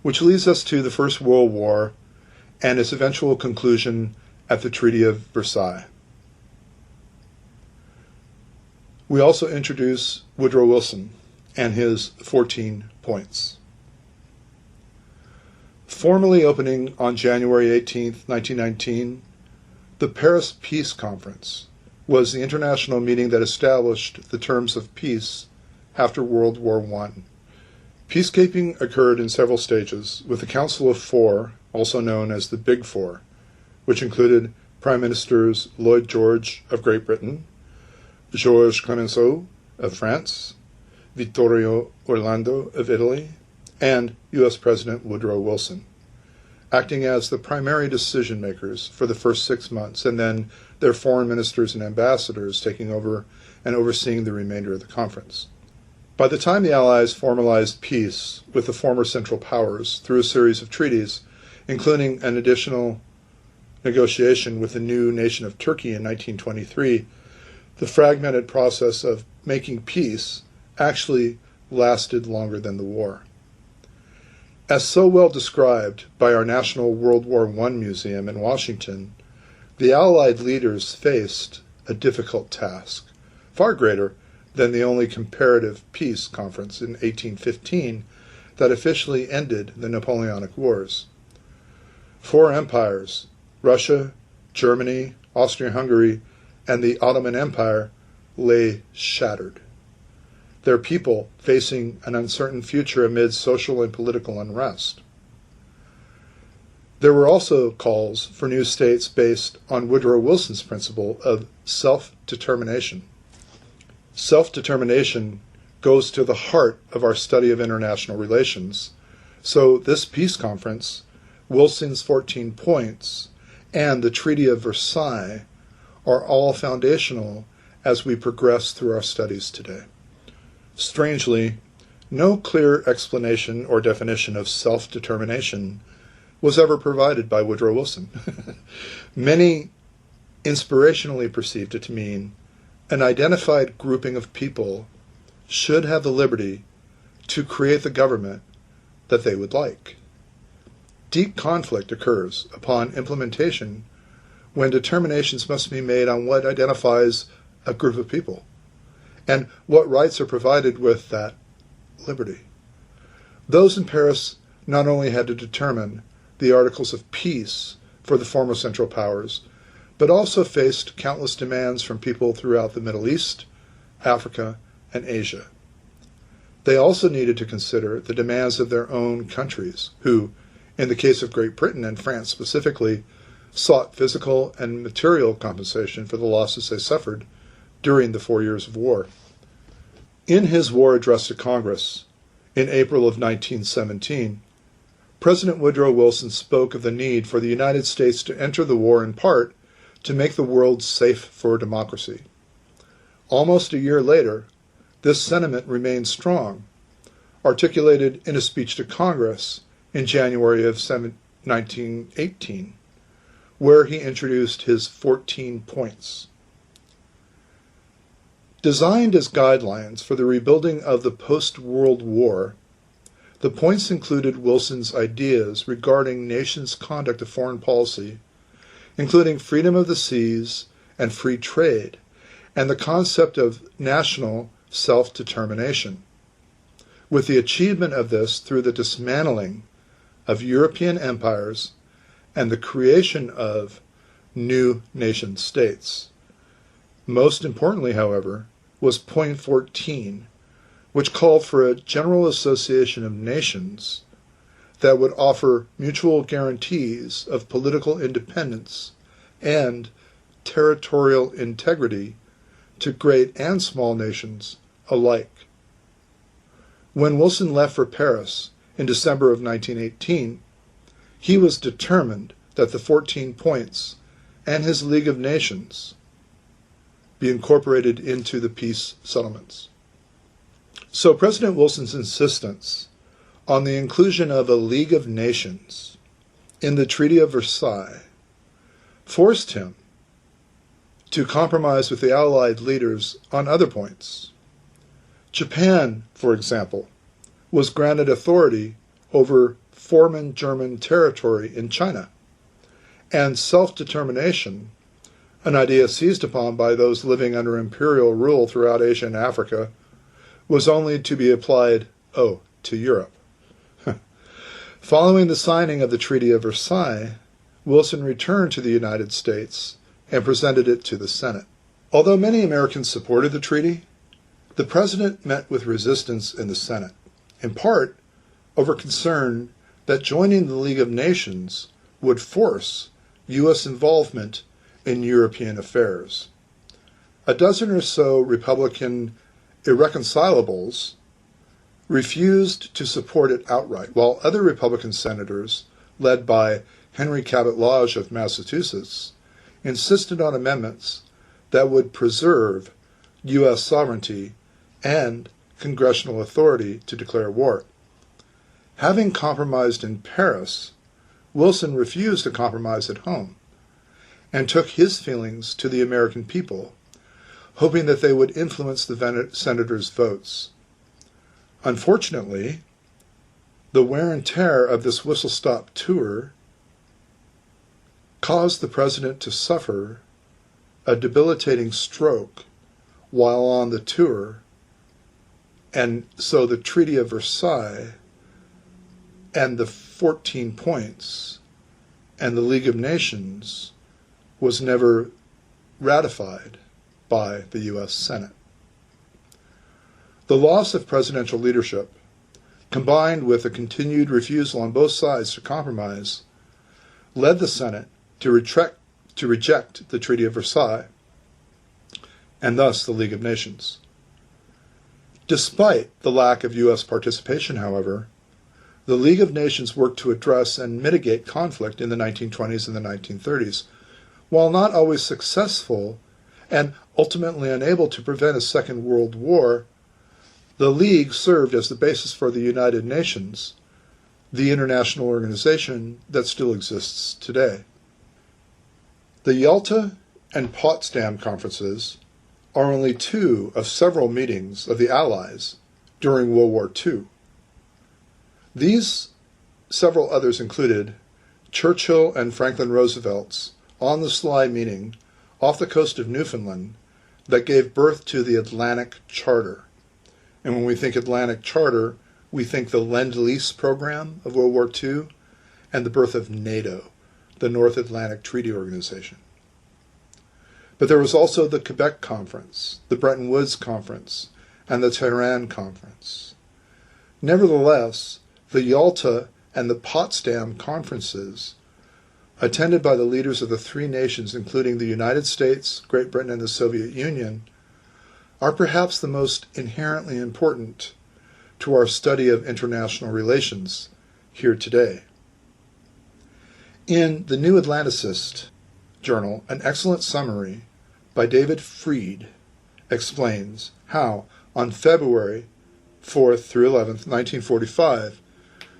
which leads us to the First World War and its eventual conclusion at the Treaty of Versailles. We also introduce Woodrow Wilson and his 14 points. Formally opening on January 18, 1919, the Paris Peace Conference was the international meeting that established the terms of peace after World War I. Peacekeeping occurred in several stages, with the Council of Four, also known as the Big Four, which included Prime Ministers Lloyd George of Great Britain, Georges Clemenceau of France, Vittorio Orlando of Italy, and U.S. President Woodrow Wilson, acting as the primary decision makers for the first 6 months, and then their foreign ministers and ambassadors taking over and overseeing the remainder of the conference. By the time the Allies formalized peace with the former Central Powers through a series of treaties, including an additional negotiation with the new nation of Turkey in 1923, the fragmented process of making peace actually lasted longer than the war. As so well described by our National World War I Museum in Washington, the Allied leaders faced a difficult task, far greater than the only comparative peace conference in 1815 that officially ended the Napoleonic Wars. Four empires, Russia, Germany, Austria-Hungary, and the Ottoman Empire, lay shattered, their people facing an uncertain future amid social and political unrest. There were also calls for new states based on Woodrow Wilson's principle of self-determination. Self-determination goes to the heart of our study of international relations, so this peace conference, Wilson's 14 points, and the Treaty of Versailles are all foundational as we progress through our studies today. Strangely, no clear explanation or definition of self-determination was ever provided by Woodrow Wilson. Many inspirationally perceived it to mean an identified grouping of people should have the liberty to create the government that they would like. Deep conflict occurs upon implementation when determinations must be made on what identifies a group of people and what rights are provided with that liberty. Those in Paris not only had to determine the Articles of Peace for the former Central Powers, but also faced countless demands from people throughout the Middle East, Africa, and Asia. They also needed to consider the demands of their own countries, who, in the case of Great Britain and France specifically, sought physical and material compensation for the losses they suffered during the 4 years of war. In his war address to Congress in April of 1917, President Woodrow Wilson spoke of the need for the United States to enter the war in part to make the world safe for democracy. Almost a year later, this sentiment remained strong, articulated in a speech to Congress in January of 1918, where he introduced his 14 points. Designed as guidelines for the rebuilding of the post-World War, the points included Wilson's ideas regarding nations' conduct of foreign policy, including freedom of the seas and free trade, and the concept of national self-determination, with the achievement of this through the dismantling of European empires and the creation of new nation-states. Most importantly, however, was point 14, which called for a general association of nations that would offer mutual guarantees of political independence and territorial integrity to great and small nations alike. When Wilson left for Paris in December of 1918, he was determined that the 14 points and his League of Nations be incorporated into the peace settlements. So President Wilson's insistence on the inclusion of a League of Nations in the Treaty of Versailles forced him to compromise with the Allied leaders on other points. Japan, for example, was granted authority over former German territory in China, and self-determination, an idea seized upon by those living under imperial rule throughout Asia and Africa, was only to be applied, to Europe. Following the signing of the Treaty of Versailles, Wilson returned to the United States and presented it to the Senate. Although many Americans supported the treaty, the president met with resistance in the Senate, in part over concern that joining the League of Nations would force U.S. involvement in European affairs. A dozen or so Republican irreconcilables refused to support it outright, while other Republican senators, led by Henry Cabot Lodge of Massachusetts, insisted on amendments that would preserve U.S. sovereignty and congressional authority to declare war. Having compromised in Paris, Wilson refused to compromise at home and took his feelings to the American people, hoping that they would influence the senators' votes. Unfortunately, the wear and tear of this whistle-stop tour caused the president to suffer a debilitating stroke while on the tour, and so the Treaty of Versailles and the 14 points and the League of Nations was never ratified by the U.S. Senate. The loss of presidential leadership, combined with a continued refusal on both sides to compromise, led the Senate to reject the Treaty of Versailles, and thus the League of Nations. Despite the lack of U.S. participation, however, the League of Nations worked to address and mitigate conflict in the 1920s and the 1930s. While not always successful and ultimately unable to prevent a Second World War, the League served as the basis for the United Nations, the international organization that still exists today. The Yalta and Potsdam Conferences are only two of several meetings of the Allies during World War II. These several others included Churchill and Franklin Roosevelt's on-the-sly meeting off the coast of Newfoundland that gave birth to the Atlantic Charter. And when we think Atlantic Charter, we think the Lend-Lease program of World War II and the birth of NATO, the North Atlantic Treaty Organization. But there was also the Quebec Conference, the Bretton Woods Conference, and the Tehran Conference. Nevertheless, the Yalta and the Potsdam Conferences, attended by the leaders of the three nations, including the United States, Great Britain, and the Soviet Union, are perhaps the most inherently important to our study of international relations here today. In the New Atlanticist journal, an excellent summary by David Fried explains how, on February 4th through 11th, 1945,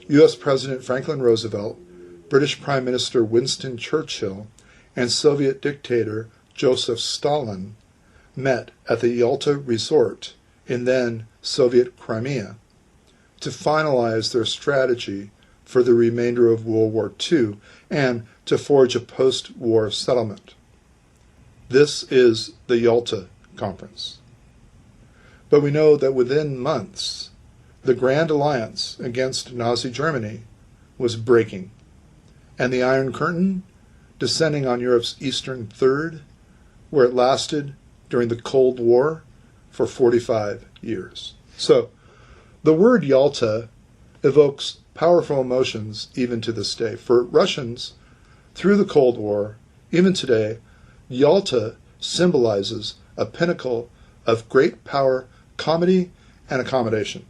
U.S. President Franklin Roosevelt, British Prime Minister Winston Churchill, and Soviet dictator Joseph Stalin met at the Yalta Resort in then Soviet Crimea to finalize their strategy for the remainder of World War II and to forge a post-war settlement. This is the Yalta Conference. But we know that within months, the Grand Alliance against Nazi Germany was breaking, and the Iron Curtain descending on Europe's eastern third, where it lasted during the Cold War for 45 years. So, the word Yalta evokes powerful emotions even to this day. For Russians, through the Cold War, even today, Yalta symbolizes a pinnacle of great power, comedy, and accommodation.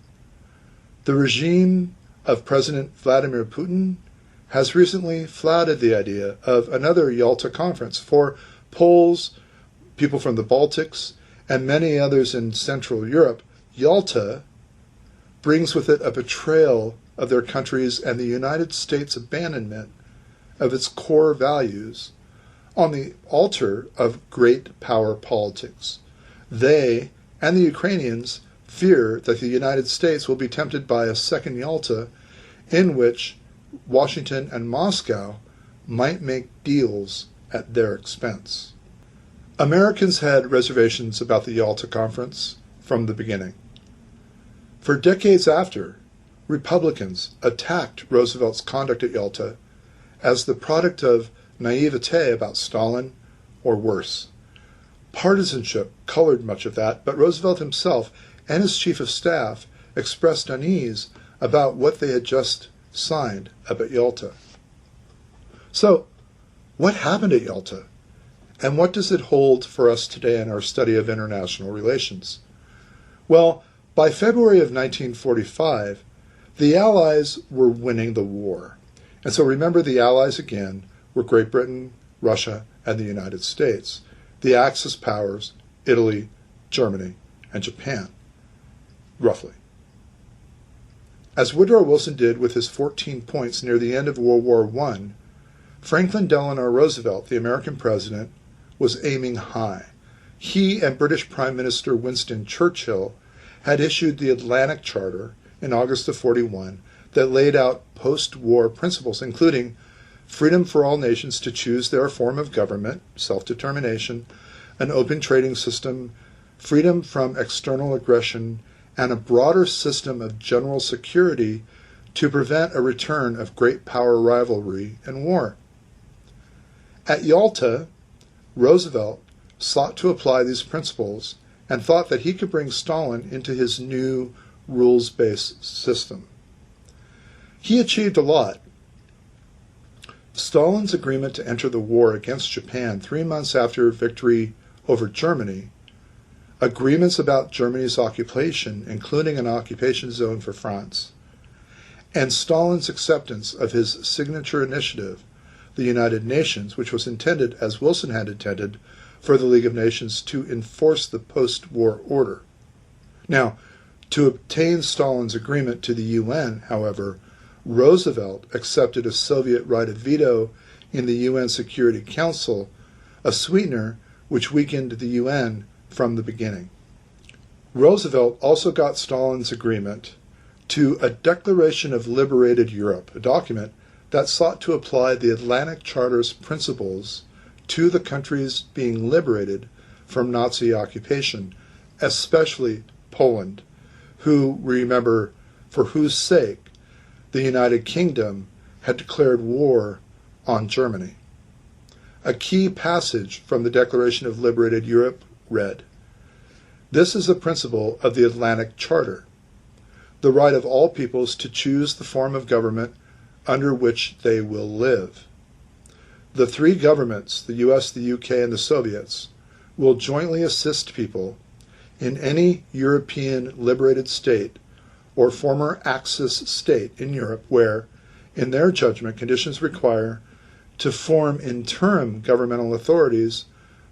The regime of President Vladimir Putin has recently flouted the idea of another Yalta conference. For Poles, people from the Baltics, and many others in Central Europe, Yalta brings with it a betrayal of their countries and the United States' abandonment of its core values on the altar of great power politics. They and the Ukrainians fear that the United States will be tempted by a second Yalta in which Washington and Moscow might make deals at their expense. Americans had reservations about the Yalta Conference from the beginning. For decades after, Republicans attacked Roosevelt's conduct at Yalta as the product of naivete about Stalin, or worse. Partisanship colored much of that, but Roosevelt himself and his chief of staff expressed unease about what they had just signed up at Yalta. So, what happened at Yalta? And what does it hold for us today in our study of international relations? Well, by February of 1945, the Allies were winning the war. And so remember, the Allies again were Great Britain, Russia, and the United States. The Axis powers, Italy, Germany, and Japan, roughly. As Woodrow Wilson did with his 14 points near the end of World War I, Franklin Delano Roosevelt, the American president, was aiming high. He and British Prime Minister Winston Churchill had issued the Atlantic Charter in August of 41 that laid out post-war principles, including freedom for all nations to choose their form of government, self-determination, an open trading system, freedom from external aggression, and a broader system of general security to prevent a return of great power rivalry and war. At Yalta, Roosevelt sought to apply these principles and thought that he could bring Stalin into his new rules-based system. He achieved a lot. Stalin's agreement to enter the war against Japan 3 months after victory over Germany, agreements about Germany's occupation, including an occupation zone for France, and Stalin's acceptance of his signature initiative, the United Nations, which was intended, as Wilson had intended, for the League of Nations to enforce the post-war order. Now, to obtain Stalin's agreement to the UN, however, Roosevelt accepted a Soviet right of veto in the UN Security Council, a sweetener which weakened the UN from the beginning. Roosevelt also got Stalin's agreement to a Declaration of Liberated Europe, a document that sought to apply the Atlantic Charter's principles to the countries being liberated from Nazi occupation, especially Poland, who, remember, for whose sake the United Kingdom had declared war on Germany. A key passage from the Declaration of Liberated Europe read, "This is a principle of the Atlantic Charter, the right of all peoples to choose the form of government under which they will live. The three governments, the US, the UK, and the Soviets, will jointly assist people in any European liberated state or former Axis state in Europe where, in their judgment, conditions require to form interim governmental authorities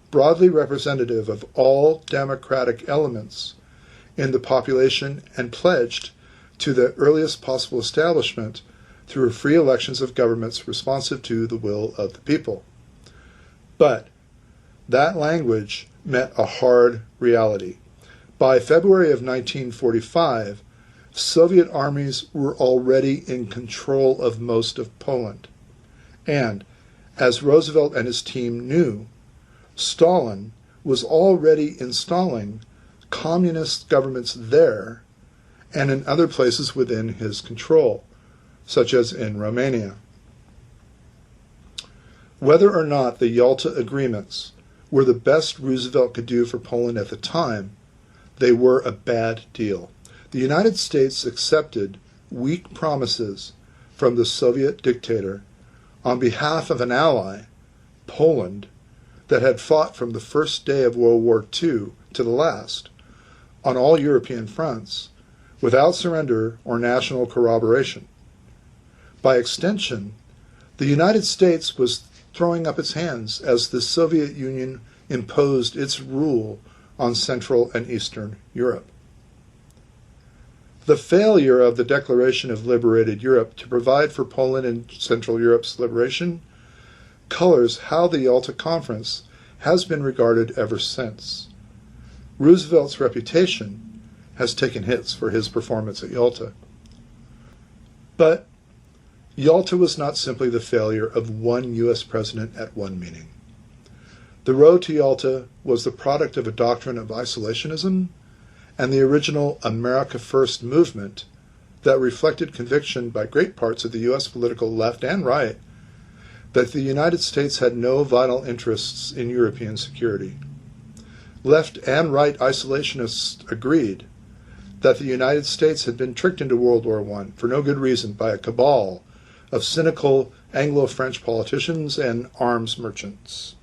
broadly representative of all democratic elements in the population and pledged to the earliest possible establishment through free elections of governments responsive to the will of the people." But that language met a hard reality. By February of 1945, Soviet armies were already in control of most of Poland. And, as Roosevelt and his team knew, Stalin was already installing communist governments there and in other places within his control, such as in Romania. Whether or not the Yalta agreements were the best Roosevelt could do for Poland at the time, they were a bad deal. The United States accepted weak promises from the Soviet dictator on behalf of an ally, Poland, that had fought from the first day of World War II to the last, on all European fronts, without surrender or national corroboration. By extension, the United States was throwing up its hands as the Soviet Union imposed its rule on Central and Eastern Europe. The failure of the Declaration of Liberated Europe to provide for Poland and Central Europe's liberation colors how the Yalta Conference has been regarded ever since. Roosevelt's reputation has taken hits for his performance at Yalta. But Yalta was not simply the failure of one U.S. president at one meeting. The road to Yalta was the product of a doctrine of isolationism and the original America First movement that reflected conviction by great parts of the U.S. political left and right that the United States had no vital interests in European security. Left and right isolationists agreed that the United States had been tricked into World War I for no good reason by a cabal of cynical Anglo-French politicians and arms merchants.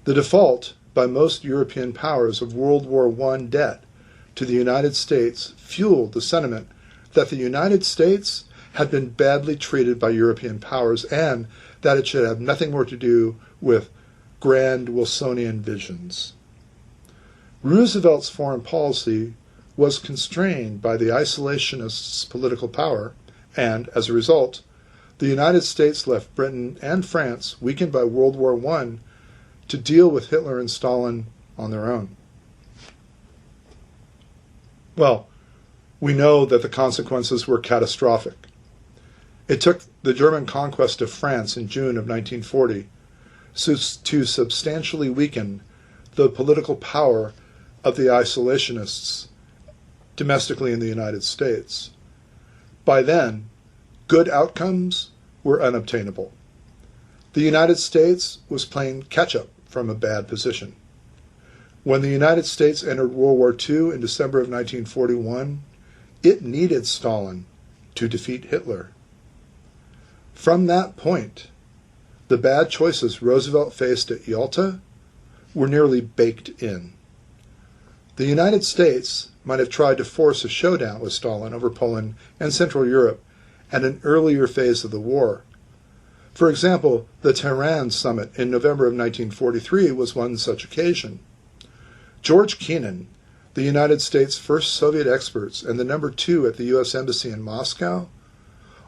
The default by most European powers of World War I debt to the United States fueled the sentiment that the United States had been badly treated by European powers and that it should have nothing more to do with grand Wilsonian visions. Roosevelt's foreign policy was constrained by the isolationists' political power, and, as a result, the United States left Britain and France, weakened by World War I, to deal with Hitler and Stalin on their own. Well, we know that the consequences were catastrophic. It took the German conquest of France in June of 1940 to substantially weaken the political power of the isolationists domestically in the United States. By then, good outcomes were unobtainable. The United States was playing catch-up from a bad position. When the United States entered World War II in December of 1941, it needed Stalin to defeat Hitler. From that point, the bad choices Roosevelt faced at Yalta were nearly baked in. The United States might have tried to force a showdown with Stalin over Poland and Central Europe at an earlier phase of the war. For example, the Tehran summit in November of 1943 was one such occasion. George Kennan, the United States' first Soviet experts and the number 2 at the U.S. Embassy in Moscow,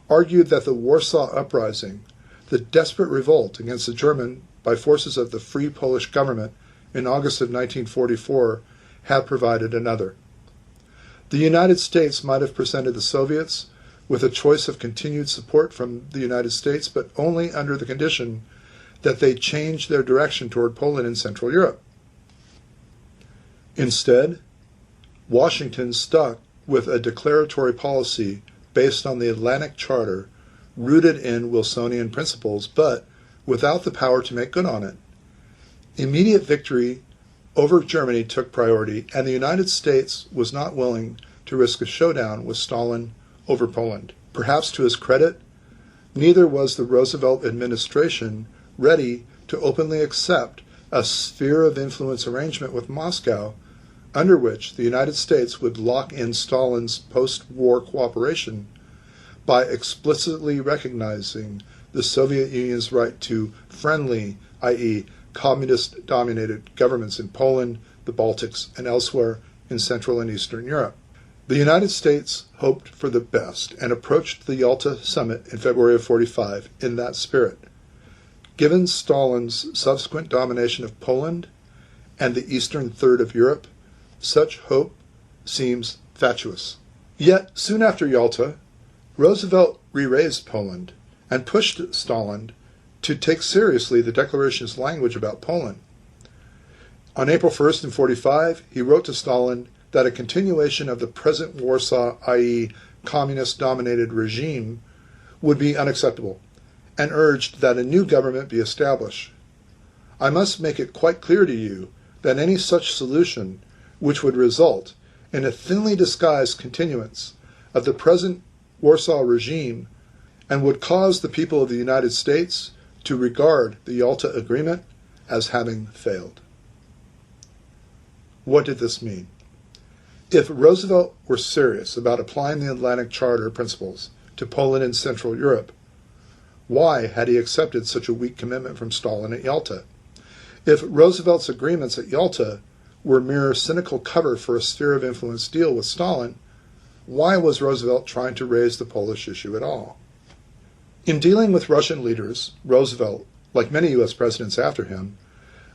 argued that the Warsaw Uprising, the desperate revolt against the German by forces of the Free Polish government in August of 1944, had provided another. The United States might have presented the Soviets with a choice of continued support from the United States, but only under the condition that they changed their direction toward Poland and Central Europe. Instead, Washington stuck with a declaratory policy based on the Atlantic Charter, rooted in Wilsonian principles, but without the power to make good on it. Immediate victory over Germany took priority, and the United States was not willing to risk a showdown with Stalin over Poland. Perhaps to his credit, neither was the Roosevelt administration ready to openly accept a sphere of influence arrangement with Moscow, under which the United States would lock in Stalin's post-war cooperation by explicitly recognizing the Soviet Union's right to friendly, i.e., communist-dominated governments in Poland, the Baltics, and elsewhere in Central and Eastern Europe. The United States hoped for the best and approached the Yalta summit in February of 1945 in that spirit. Given Stalin's subsequent domination of Poland and the eastern third of Europe, such hope seems fatuous. Yet, soon after Yalta, Roosevelt re-raised Poland and pushed Stalin to take seriously the declaration's language about Poland. On April 1st in 1945, he wrote to Stalin that a continuation of the present Warsaw, i.e., communist-dominated regime, would be unacceptable, and urged that a new government be established. I must make it quite clear to you that any such solution, which would result in a thinly disguised continuance of the present Warsaw regime and would cause the people of the United States to regard the Yalta Agreement as having failed. What did this mean? If Roosevelt were serious about applying the Atlantic Charter principles to Poland and Central Europe, why had he accepted such a weak commitment from Stalin at Yalta? If Roosevelt's agreements at Yalta were mere cynical cover for a sphere of influence deal with Stalin, why was Roosevelt trying to raise the Polish issue at all? In dealing with Russian leaders, Roosevelt, like many U.S. presidents after him,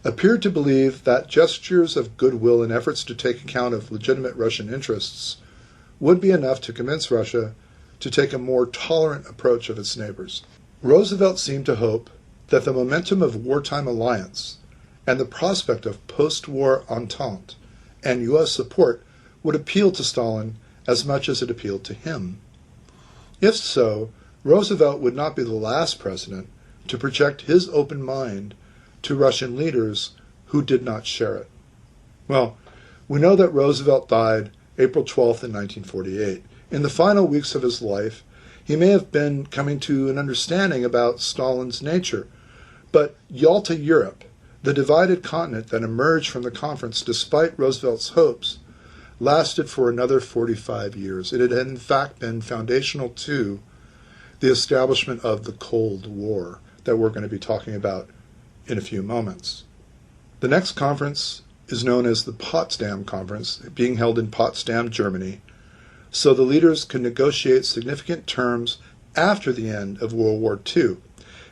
appeared to believe that gestures of goodwill and efforts to take account of legitimate Russian interests would be enough to convince Russia to take a more tolerant approach of its neighbors. Roosevelt seemed to hope that the momentum of wartime alliance and the prospect of post-war entente and U.S. support would appeal to Stalin as much as it appealed to him. If so, Roosevelt would not be the last president to project his open mind to Russian leaders who did not share it. Well, we know that Roosevelt died April 12th in 1948. In the final weeks of his life, he may have been coming to an understanding about Stalin's nature, but Yalta, Europe, the divided continent that emerged from the conference despite Roosevelt's hopes, lasted for another 45 years. It had in fact been foundational to the establishment of the Cold War that we're going to be talking about in a few moments. The next conference is known as the Potsdam Conference, being held in Potsdam, Germany, so the leaders could negotiate significant terms after the end of World War II.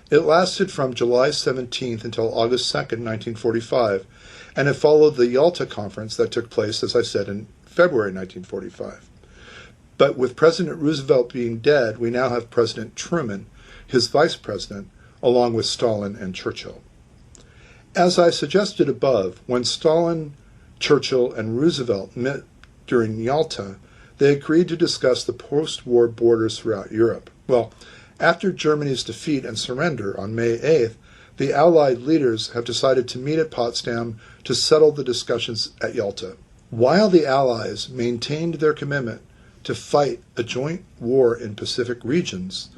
It lasted from July 17th until August 2nd, 1945, and it followed the Yalta Conference that took place, as I said, in February 1945. But with President Roosevelt being dead, we now have President Truman, his vice president, along with Stalin and Churchill. As I suggested above, when Stalin, Churchill, and Roosevelt met during Yalta, they agreed to discuss the post-war borders throughout Europe. Well, after Germany's defeat and surrender on May 8th, the Allied leaders have decided to meet at Potsdam to settle the discussions at Yalta. While the Allies maintained their commitment to fight a joint war in Pacific regions,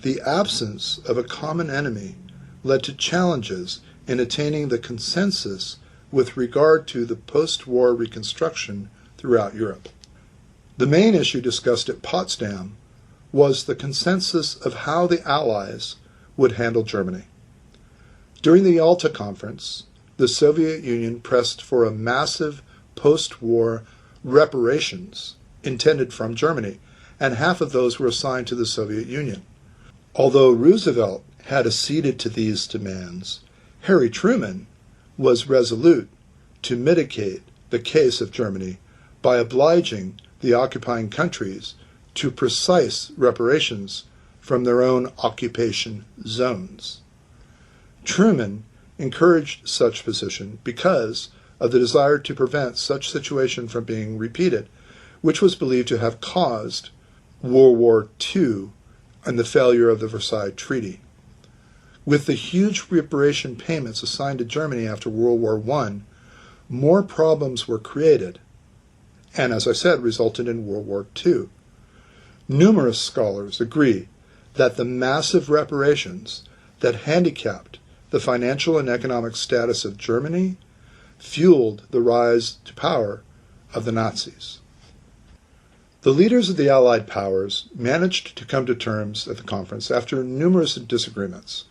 the absence of a common enemy led to challenges in attaining the consensus with regard to the post-war reconstruction throughout Europe. The main issue discussed at Potsdam was the consensus of how the Allies would handle Germany. During the Yalta Conference, the Soviet Union pressed for a massive post-war reparations intended from Germany, and half of those were assigned to the Soviet Union. Although Roosevelt had acceded to these demands, Harry Truman was resolute to mitigate the case of Germany by obliging the occupying countries to precise reparations from their own occupation zones. Truman encouraged such position because of the desire to prevent such situation from being repeated, which was believed to have caused World War II and the failure of the Versailles Treaty. With the huge reparation payments assigned to Germany after World War I, more problems were created, and as I said, resulted in World War II. Numerous scholars agree that the massive reparations that handicapped the financial and economic status of Germany fueled the rise to power of the Nazis. The leaders of the Allied powers managed to come to terms at the conference after numerous disagreements.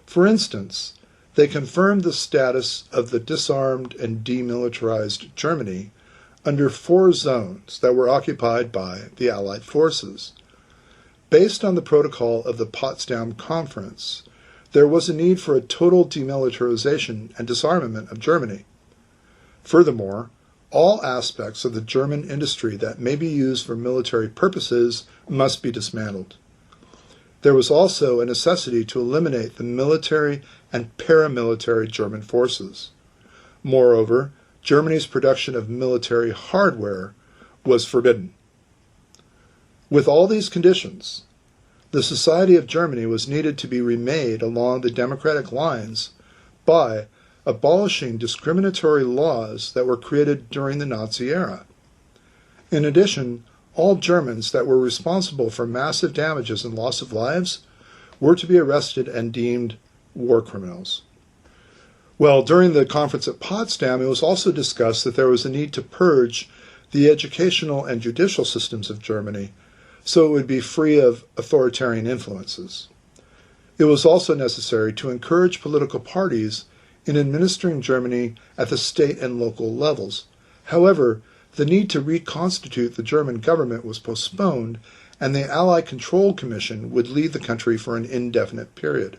For instance, they confirmed the status of the disarmed and demilitarized Germany under 4 zones that were occupied by the Allied forces. Based on the protocol of the Potsdam Conference, there was a need for a total demilitarization and disarmament of Germany. Furthermore, all aspects of the German industry that may be used for military purposes must be dismantled. There was also a necessity to eliminate the military and paramilitary German forces. Moreover, Germany's production of military hardware was forbidden. With all these conditions, the society of Germany was needed to be remade along the democratic lines by abolishing discriminatory laws that were created during the Nazi era. In addition, all Germans that were responsible for massive damages and loss of lives were to be arrested and deemed war criminals. Well, during the conference at Potsdam, it was also discussed that there was a need to purge the educational and judicial systems of Germany so it would be free of authoritarian influences. It was also necessary to encourage political parties in administering Germany at the state and local levels. However, the need to reconstitute the German government was postponed, and the Allied Control Commission would lead the country for an indefinite period.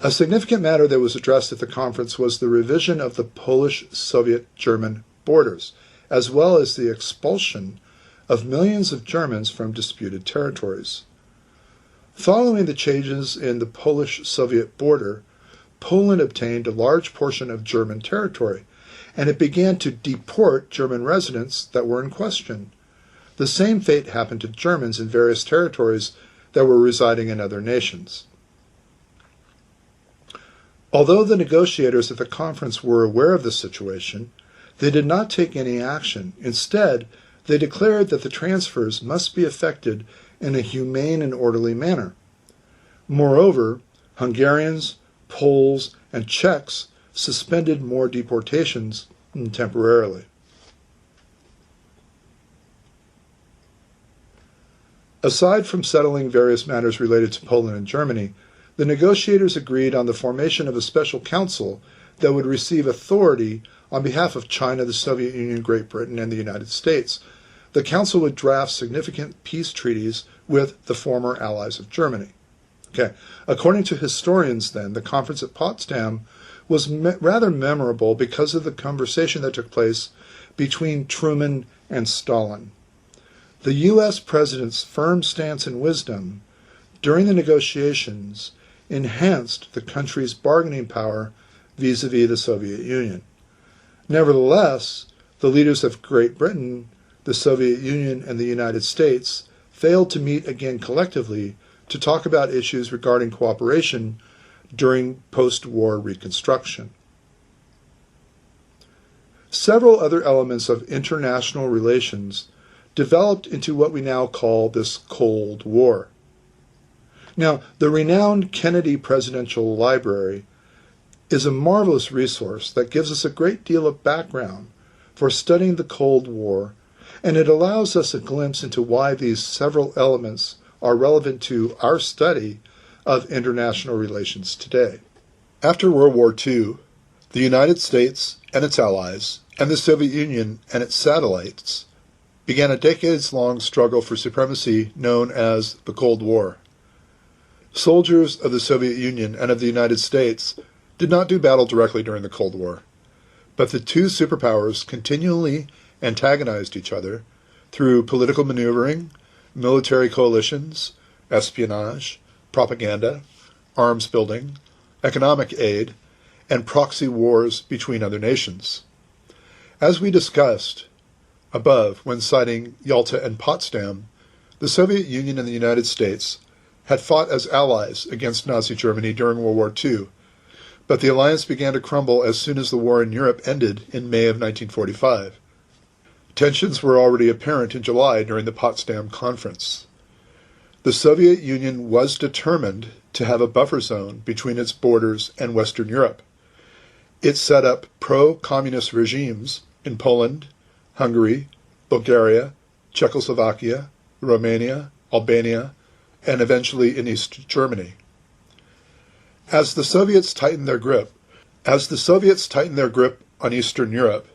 A significant matter that was addressed at the conference was the revision of the Polish-Soviet-German borders, as well as the expulsion of millions of Germans from disputed territories. Following the changes in the Polish-Soviet border, Poland obtained a large portion of German territory, and it began to deport German residents that were in question. The same fate happened to Germans in various territories that were residing in other nations. Although the negotiators at the conference were aware of the situation, they did not take any action. Instead, they declared that the transfers must be effected in a humane and orderly manner. Moreover, Hungarians, Poles, and Czechs suspended more deportations temporarily. Aside from settling various matters related to Poland and Germany, the negotiators agreed on the formation of a special council that would receive authority on behalf of China, the Soviet Union, Great Britain, and the United States. The council would draft significant peace treaties with the former allies of Germany. According to historians then, the conference at Potsdam was rather memorable because of the conversation that took place between Truman and Stalin. The U.S. president's firm stance and wisdom during the negotiations enhanced the country's bargaining power vis-a-vis the Soviet Union. Nevertheless, the leaders of Great Britain, the Soviet Union, and the United States failed to meet again collectively to talk about issues regarding cooperation during post-war reconstruction. Several other elements of international relations developed into what we now call this Cold War. Now, the renowned Kennedy Presidential Library is a marvelous resource that gives us a great deal of background for studying the Cold War, and it allows us a glimpse into why these several elements are relevant to our study of international relations today. After World War II, the United States and its allies, and the Soviet Union and its satellites, began a decades-long struggle for supremacy known as the Cold War. Soldiers of the Soviet Union and of the United States did not do battle directly during the Cold War, but the two superpowers continually antagonized each other through political maneuvering, military coalitions, espionage, propaganda, arms building, economic aid, and proxy wars between other nations. As we discussed above when citing Yalta and Potsdam, the Soviet Union and the United States had fought as allies against Nazi Germany during World War II, but the alliance began to crumble as soon as the war in Europe ended in May of 1945. Tensions were already apparent in July during the Potsdam Conference. The Soviet Union was determined to have a buffer zone between its borders and Western Europe. It set up pro-communist regimes in Poland, Hungary, Bulgaria, Czechoslovakia, Romania, Albania, and eventually in East Germany. As the Soviets tightened their grip on Eastern Europe,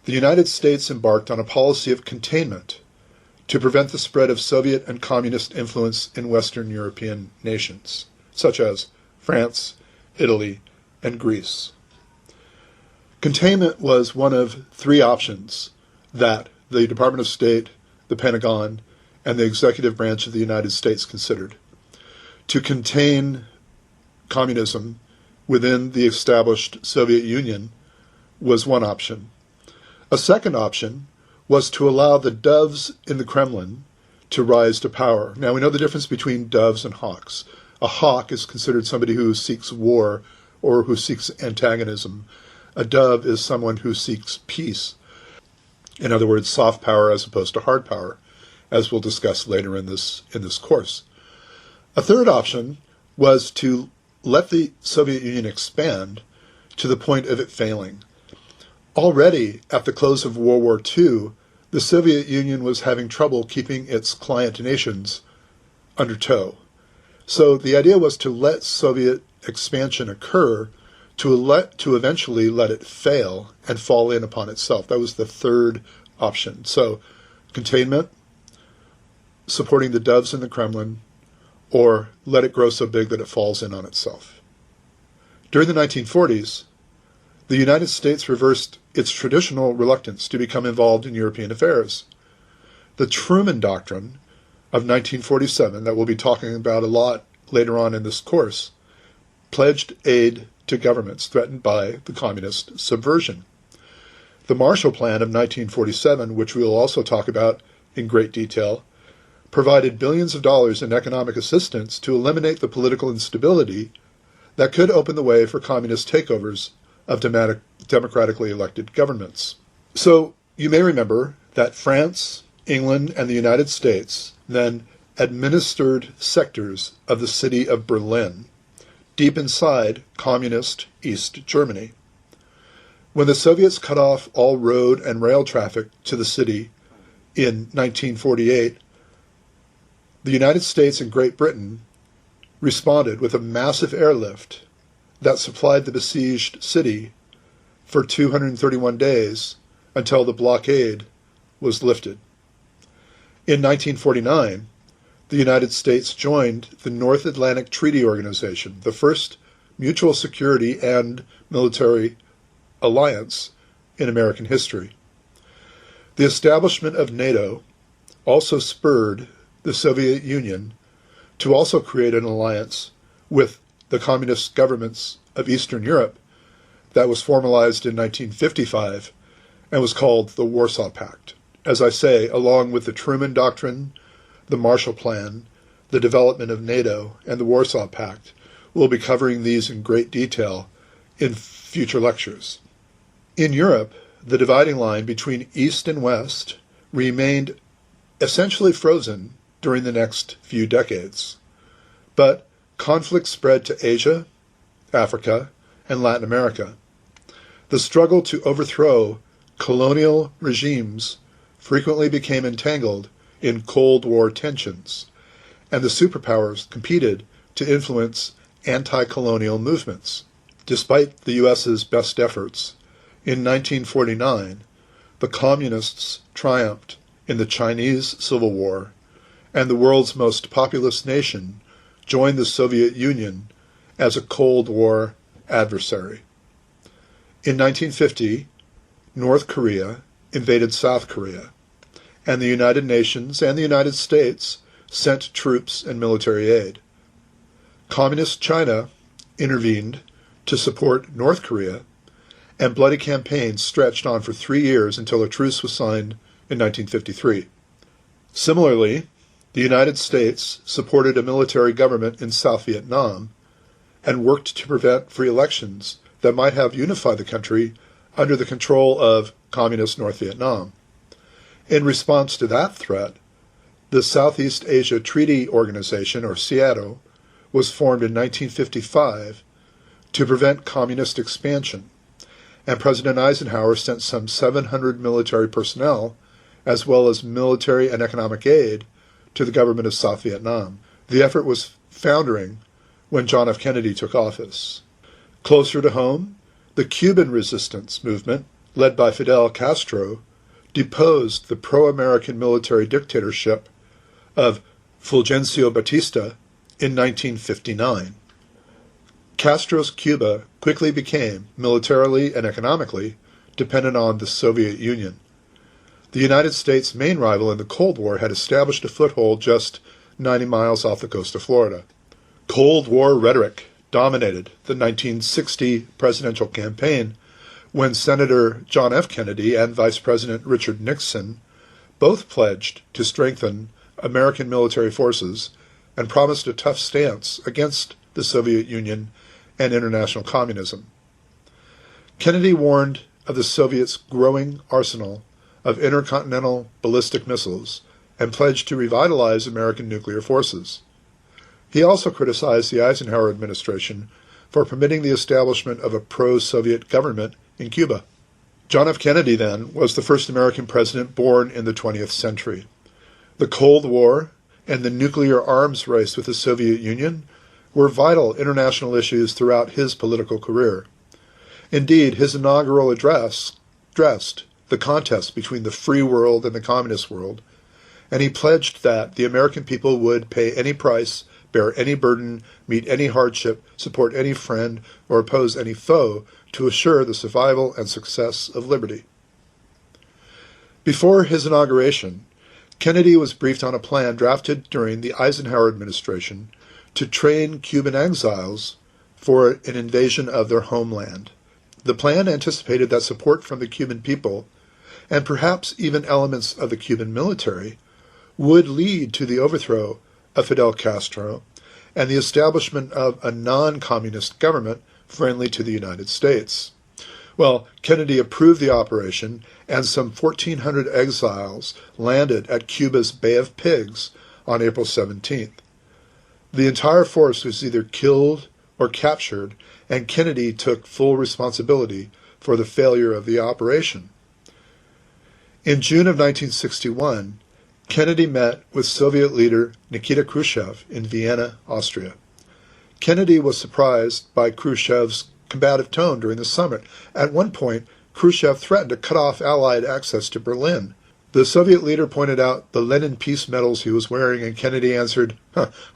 the United States embarked on a policy of containment to prevent the spread of Soviet and communist influence in Western European nations, such as France, Italy, and Greece. Containment was one of three options that the Department of State, the Pentagon, and the executive branch of the United States considered. To contain communism within the established Soviet Union was one option. A second option was to allow the doves in the Kremlin to rise to power. Now, we know the difference between doves and hawks. A hawk is considered somebody who seeks war or who seeks antagonism. A dove is someone who seeks peace. In other words, soft power as opposed to hard power, as we'll discuss later in this course. A third option was to let the Soviet Union expand to the point of it failing. Already, at the close of World War II, the Soviet Union was having trouble keeping its client nations under tow. So the idea was to let Soviet expansion occur, to eventually let it fail and fall in upon itself. That was the third option. So containment, supporting the doves in the Kremlin, or let it grow so big that it falls in on itself. During the 1940s, the United States reversed its traditional reluctance to become involved in European affairs. The Truman Doctrine of 1947, that we'll be talking about a lot later on in this course, pledged aid to governments threatened by the communist subversion. The Marshall Plan of 1947, which we will also talk about in great detail, provided billions of dollars in economic assistance to eliminate the political instability that could open the way for communist takeovers of democratically elected governments. So you may remember that France, England, and the United States then administered sectors of the city of Berlin, deep inside communist East Germany. When the Soviets cut off all road and rail traffic to the city in 1948, the United States and Great Britain responded with a massive airlift that supplied the besieged city for 231 days until the blockade was lifted. In 1949, the United States joined the North Atlantic Treaty Organization, the first mutual security and military alliance in American history. The establishment of NATO also spurred the Soviet Union to also create an alliance with the communist governments of Eastern Europe that was formalized in 1955 and was called the Warsaw Pact. As I say, along with the Truman Doctrine, the Marshall Plan, the development of NATO, and the Warsaw Pact, we'll be covering these in great detail in future lectures. In Europe, the dividing line between East and West remained essentially frozen during the next few decades. But conflict spread to Asia, Africa, and Latin America. The struggle to overthrow colonial regimes frequently became entangled in Cold War tensions, and the superpowers competed to influence anti-colonial movements. Despite the U.S.'s best efforts, in 1949, the Communists triumphed in the Chinese Civil War, and the world's most populous nation joined the Soviet Union as a Cold War adversary. In 1950, North Korea invaded South Korea, and the United Nations and the United States sent troops and military aid. Communist China intervened to support North Korea, and bloody campaigns stretched on for 3 years until a truce was signed in 1953. Similarly, the United States supported a military government in South Vietnam and worked to prevent free elections that might have unified the country under the control of Communist North Vietnam. In response to that threat, the Southeast Asia Treaty Organization, or SEATO, was formed in 1955 to prevent communist expansion, and President Eisenhower sent some 700 military personnel, as well as military and economic aid, to the government of South Vietnam. The effort was foundering when John F. Kennedy took office. Closer to home, the Cuban Resistance movement, led by Fidel Castro, deposed the pro-American military dictatorship of Fulgencio Batista in 1959. Castro's Cuba quickly became, militarily and economically, dependent on the Soviet Union. The United States' main rival in the Cold War had established a foothold just 90 miles off the coast of Florida. Cold War rhetoric dominated the 1960 presidential campaign when Senator John F. Kennedy and Vice President Richard Nixon both pledged to strengthen American military forces and promised a tough stance against the Soviet Union and international communism. Kennedy warned of the Soviets' growing arsenal of intercontinental ballistic missiles and pledged to revitalize American nuclear forces. He also criticized the Eisenhower administration for permitting the establishment of a pro-Soviet government in Cuba. John F. Kennedy, then, was the first American president born in the 20th century. The Cold War and the nuclear arms race with the Soviet Union were vital international issues throughout his political career. Indeed, his inaugural address stressed the contest between the free world and the communist world, and he pledged that the American people would pay any price, bear any burden, meet any hardship, support any friend, or oppose any foe to assure the survival and success of liberty. Before his inauguration, Kennedy was briefed on a plan drafted during the Eisenhower administration to train Cuban exiles for an invasion of their homeland. The plan anticipated that support from the Cuban people, and perhaps even elements of the Cuban military, would lead to the overthrow of Fidel Castro and the establishment of a non-communist government friendly to the United States. Well, Kennedy approved the operation, and some 1,400 exiles landed at Cuba's Bay of Pigs on April 17th. The entire force was either killed or captured, and Kennedy took full responsibility for the failure of the operation. In June of 1961, Kennedy met with Soviet leader Nikita Khrushchev in Vienna, Austria. Kennedy was surprised by Khrushchev's combative tone during the summit. At one point, Khrushchev threatened to cut off Allied access to Berlin. The Soviet leader pointed out the Lenin peace medals he was wearing, and Kennedy answered,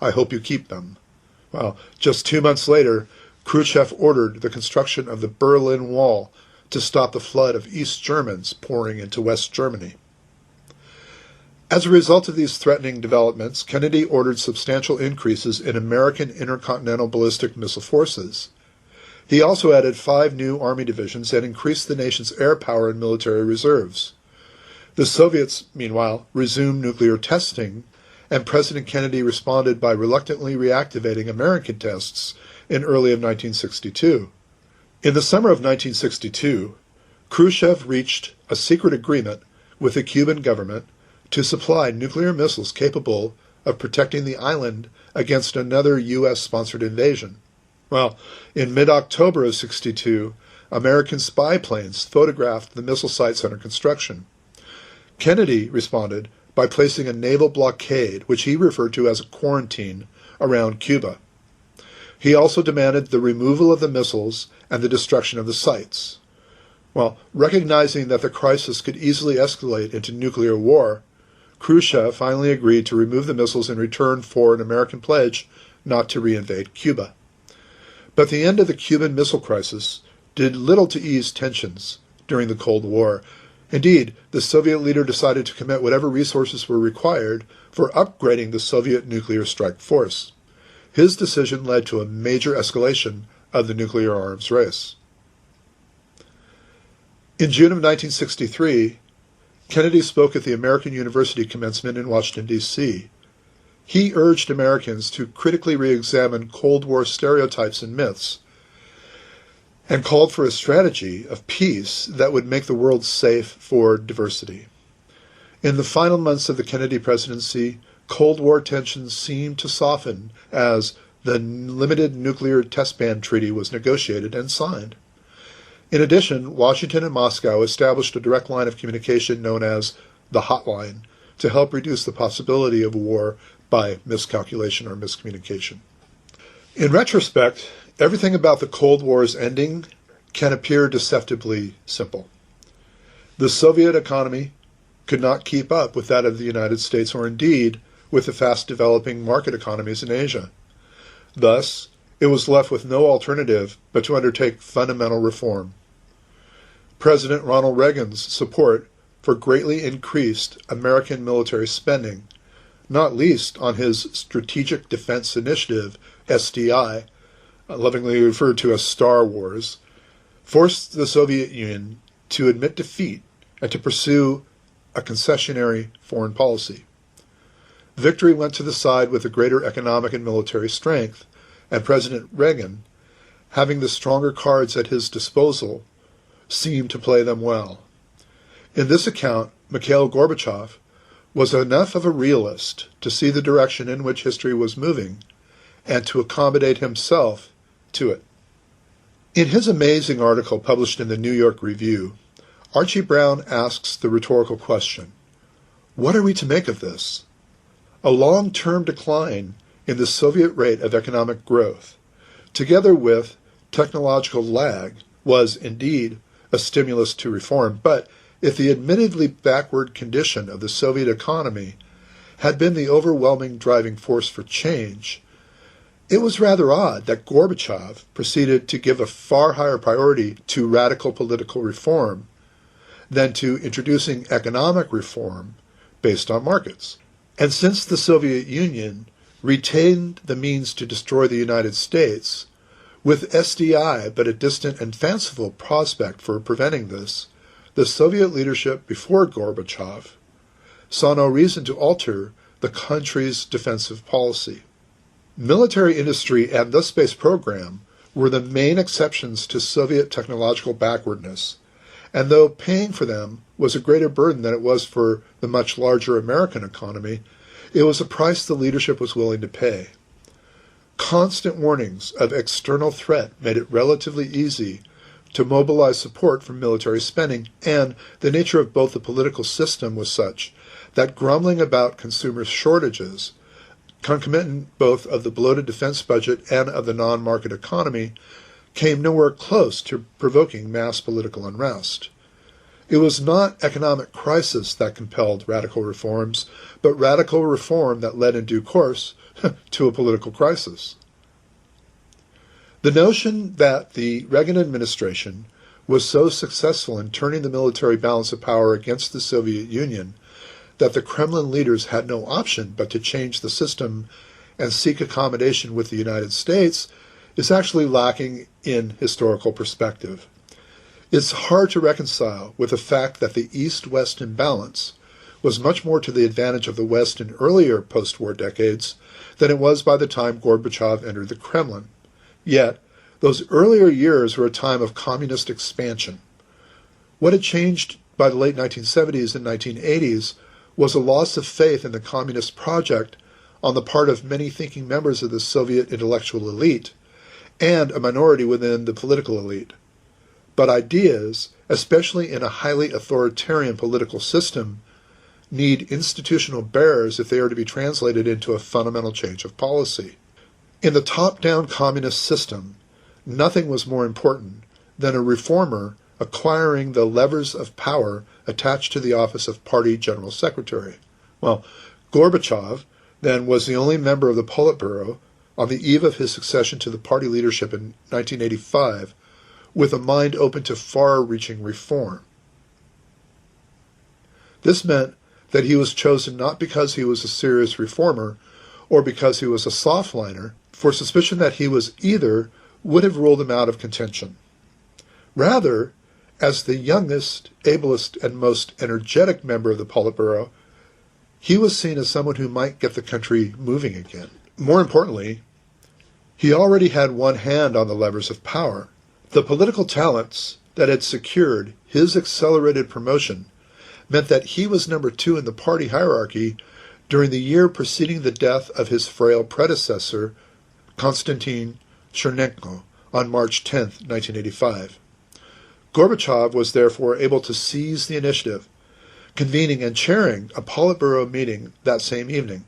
"I hope you keep them." Well, just 2 months later, Khrushchev ordered the construction of the Berlin Wall to stop the flood of East Germans pouring into West Germany. As a result of these threatening developments, Kennedy ordered substantial increases in American intercontinental ballistic missile forces. He also added 5 new Army divisions and increased the nation's air power and military reserves. The Soviets, meanwhile, resumed nuclear testing, and President Kennedy responded by reluctantly reactivating American tests in early of 1962. In the summer of 1962, Khrushchev reached a secret agreement with the Cuban government to supply nuclear missiles capable of protecting the island against another U.S.-sponsored invasion. Well, in mid-October of 1962, American spy planes photographed the missile sites under construction. Kennedy responded by placing a naval blockade, which he referred to as a quarantine, around Cuba. He also demanded the removal of the missiles and the destruction of the sites. Well, recognizing that the crisis could easily escalate into nuclear war, Khrushchev finally agreed to remove the missiles in return for an American pledge not to reinvade Cuba. But the end of the Cuban Missile Crisis did little to ease tensions during the Cold War. Indeed, the Soviet leader decided to commit whatever resources were required for upgrading the Soviet nuclear strike force. His decision led to a major escalation of the nuclear arms race. In June of 1963, Kennedy spoke at the American University commencement in Washington, D.C. He urged Americans to critically re-examine Cold War stereotypes and myths, and called for a strategy of peace that would make the world safe for diversity. In the final months of the Kennedy presidency, Cold War tensions seemed to soften as the Limited Nuclear Test Ban Treaty was negotiated and signed. In addition, Washington and Moscow established a direct line of communication known as the Hotline to help reduce the possibility of war by miscalculation or miscommunication. In retrospect, everything about the Cold War's ending can appear deceptively simple. The Soviet economy could not keep up with that of the United States, or indeed with the fast-developing market economies in Asia. Thus, it was left with no alternative but to undertake fundamental reform. President Ronald Reagan's support for greatly increased American military spending, not least on his Strategic Defense Initiative, SDI, lovingly referred to as Star Wars, forced the Soviet Union to admit defeat and to pursue a concessionary foreign policy. Victory went to the side with the greater economic and military strength, and President Reagan, having the stronger cards at his disposal, seemed to play them well. In this account, Mikhail Gorbachev was enough of a realist to see the direction in which history was moving and to accommodate himself to it. In his amazing article published in the New York Review, Archie Brown asks the rhetorical question, what are we to make of this? A long-term decline in the Soviet rate of economic growth, together with technological lag, was indeed a stimulus to reform, but if the admittedly backward condition of the Soviet economy had been the overwhelming driving force for change, it was rather odd that Gorbachev proceeded to give a far higher priority to radical political reform than to introducing economic reform based on markets. And since the Soviet Union retained the means to destroy the United States, with SDI but a distant and fanciful prospect for preventing this, the Soviet leadership before Gorbachev saw no reason to alter the country's defensive policy. Military industry and the space program were the main exceptions to Soviet technological backwardness, and though paying for them was a greater burden than it was for the much larger American economy, it was a price the leadership was willing to pay. Constant warnings of external threat made it relatively easy to mobilize support for military spending, and the nature of both the political system was such that grumbling about consumer shortages, concomitant both of the bloated defense budget and of the non-market economy, came nowhere close to provoking mass political unrest. It was not economic crisis that compelled radical reforms, but radical reform that led in due course to a political crisis. The notion that the Reagan administration was so successful in turning the military balance of power against the Soviet Union that the Kremlin leaders had no option but to change the system and seek accommodation with the United States is actually lacking in historical perspective. It's hard to reconcile with the fact that the East-West imbalance was much more to the advantage of the West in earlier post-war decades than it was by the time Gorbachev entered the Kremlin. Yet, those earlier years were a time of communist expansion. What had changed by the late 1970s and 1980s was a loss of faith in the communist project on the part of many thinking members of the Soviet intellectual elite and a minority within the political elite. But ideas, especially in a highly authoritarian political system, need institutional bearers if they are to be translated into a fundamental change of policy. In the top-down communist system, nothing was more important than a reformer acquiring the levers of power attached to the office of Party General Secretary. Well, Gorbachev then was the only member of the Politburo on the eve of his succession to the party leadership in 1985 with a mind open to far-reaching reform. This meant that he was chosen not because he was a serious reformer or because he was a softliner, for suspicion that he was either would have ruled him out of contention. Rather, as the youngest, ablest, and most energetic member of the Politburo, he was seen as someone who might get the country moving again. More importantly, he already had one hand on the levers of power. The political talents that had secured his accelerated promotion meant that he was number 2 in the party hierarchy during the year preceding the death of his frail predecessor, Konstantin Chernenko, on March 10, 1985. Gorbachev was therefore able to seize the initiative, convening and chairing a Politburo meeting that same evening.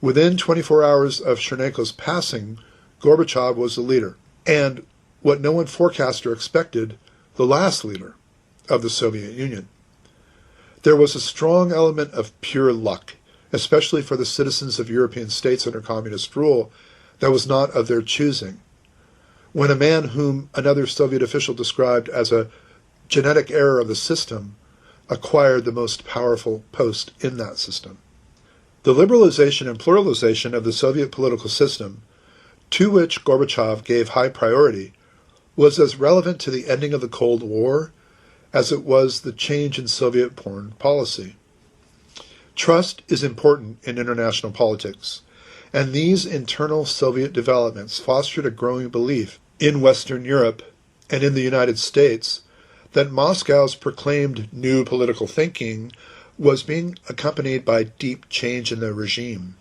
Within 24 hours of Chernenko's passing, Gorbachev was the leader, and what no one forecast or expected, the last leader of the Soviet Union. There was a strong element of pure luck, especially for the citizens of European states under communist rule, that was not of their choosing. When a man whom another Soviet official described as a genetic error of the system acquired the most powerful post in that system. The liberalization and pluralization of the Soviet political system, to which Gorbachev gave high priority, was as relevant to the ending of the Cold War as it was the change in Soviet foreign policy. Trust is important in international politics, and these internal Soviet developments fostered a growing belief in Western Europe and in the United States that Moscow's proclaimed new political thinking was being accompanied by deep change in the regime.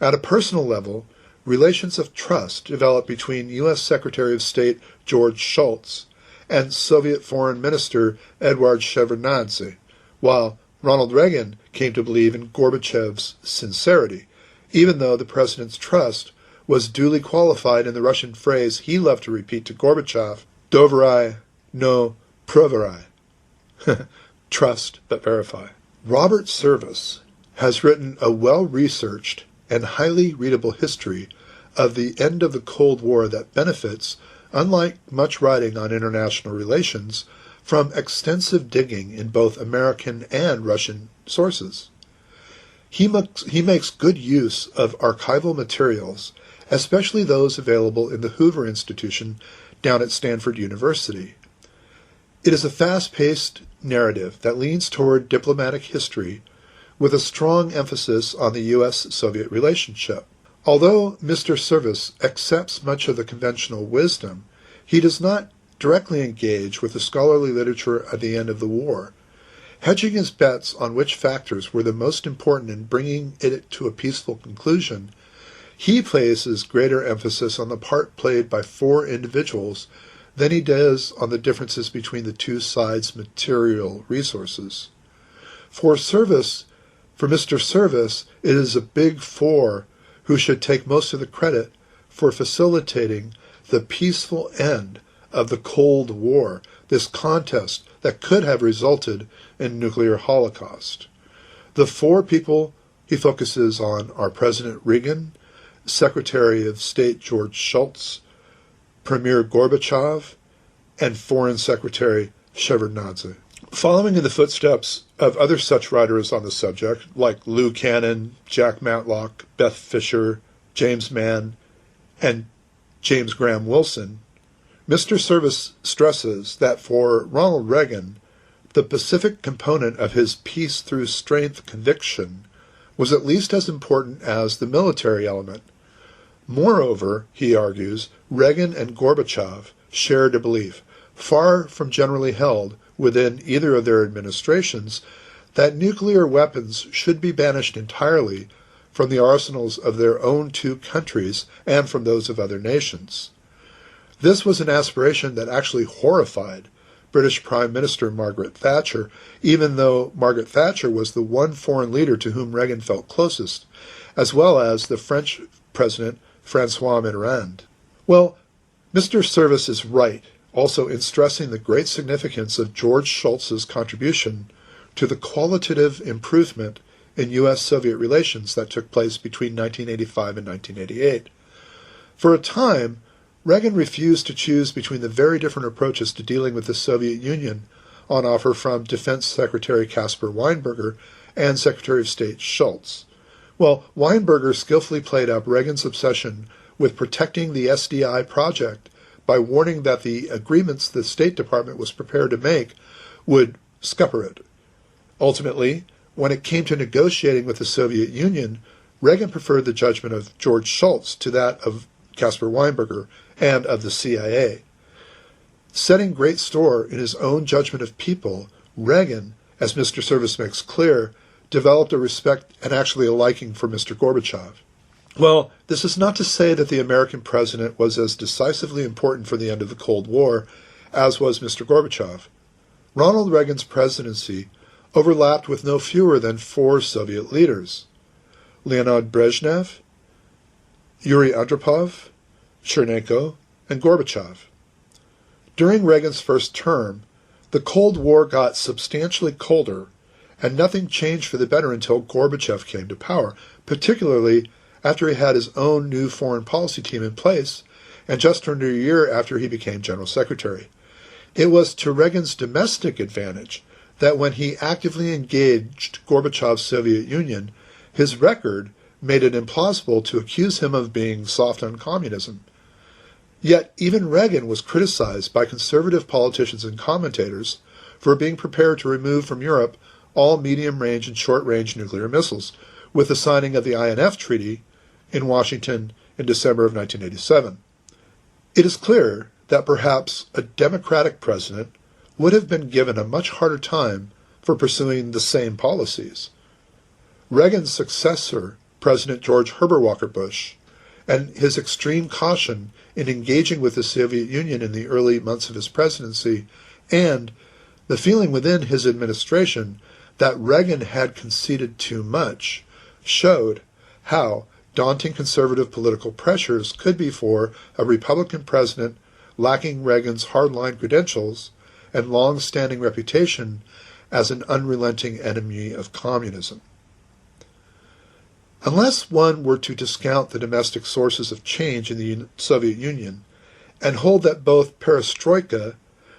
At a personal level, relations of trust developed between U.S. Secretary of State George Shultz and Soviet Foreign Minister Eduard Shevardnadze, while Ronald Reagan came to believe in Gorbachev's sincerity, even though the president's trust was duly qualified in the Russian phrase he loved to repeat to Gorbachev, "Doverai, no proverai," trust but verify. Robert Service has written a well-researched and highly readable history of the end of the Cold War that benefits, unlike much writing on international relations, from extensive digging in both American and Russian sources. He makes good use of archival materials, especially those available in the Hoover Institution down at Stanford University. It is a fast-paced narrative that leans toward diplomatic history with a strong emphasis on the U.S.-Soviet relationship. Although Mr. Service accepts much of the conventional wisdom, he does not directly engage with the scholarly literature at the end of the war. Hedging his bets on which factors were the most important in bringing it to a peaceful conclusion, he places greater emphasis on the part played by 4 individuals than he does on the differences between the two sides' material resources. For Mr. Service, it is a big 4 who should take most of the credit for facilitating the peaceful end of the Cold War, this contest that could have resulted in nuclear holocaust. The 4 people he focuses on are President Reagan, Secretary of State George Shultz, Premier Gorbachev, and Foreign Secretary Shevardnadze. Following in the footsteps of other such writers on the subject, like Lou Cannon, Jack Matlock, Beth Fisher, James Mann, and James Graham Wilson, Mr. Service stresses that for Ronald Reagan, the Pacific component of his peace through strength conviction was at least as important as the military element. Moreover, he argues, Reagan and Gorbachev shared a belief, far from generally held within either of their administrations, that nuclear weapons should be banished entirely from the arsenals of their own 2 countries and from those of other nations. This was an aspiration that actually horrified British Prime Minister Margaret Thatcher, even though Margaret Thatcher was the one foreign leader to whom Reagan felt closest, as well as the French President François Mitterrand. Well, Mr. Service is right also in stressing the great significance of George Shultz's contribution to the qualitative improvement in U.S.-Soviet relations that took place between 1985 and 1988. For a time, Reagan refused to choose between the very different approaches to dealing with the Soviet Union on offer from Defense Secretary Caspar Weinberger and Secretary of State Shultz. Well, Weinberger skillfully played up Reagan's obsession with protecting the SDI project by warning that the agreements the State Department was prepared to make would scupper it. Ultimately, when it came to negotiating with the Soviet Union, Reagan preferred the judgment of George Shultz to that of Caspar Weinberger and of the CIA. Setting great store in his own judgment of people, Reagan, as Mr. Service makes clear, developed a respect and actually a liking for Mr. Gorbachev. Well, this is not to say that the American president was as decisively important for the end of the Cold War as was Mr. Gorbachev. Ronald Reagan's presidency overlapped with no fewer than 4 Soviet leaders: Leonid Brezhnev, Yuri Andropov, Chernenko, and Gorbachev. During Reagan's first term, the Cold War got substantially colder, and nothing changed for the better until Gorbachev came to power, particularly after he had his own new foreign policy team in place, and just under a year after he became General Secretary. It was to Reagan's domestic advantage that when he actively engaged Gorbachev's Soviet Union, his record made it implausible to accuse him of being soft on communism. Yet even Reagan was criticized by conservative politicians and commentators for being prepared to remove from Europe all medium-range and short-range nuclear missiles, with the signing of the Inf Treaty in Washington in December of 1987. It is clear that perhaps a Democratic president would have been given a much harder time for pursuing the same policies. Reagan's successor, President George Herbert Walker Bush, and his extreme caution in engaging with the Soviet Union in the early months of his presidency, and the feeling within his administration that Reagan had conceded too much, showed how daunting conservative political pressures could be for a Republican president lacking Reagan's hardline credentials and long-standing reputation as an unrelenting enemy of communism. Unless one were to discount the domestic sources of change in the Soviet Union and hold that both perestroika,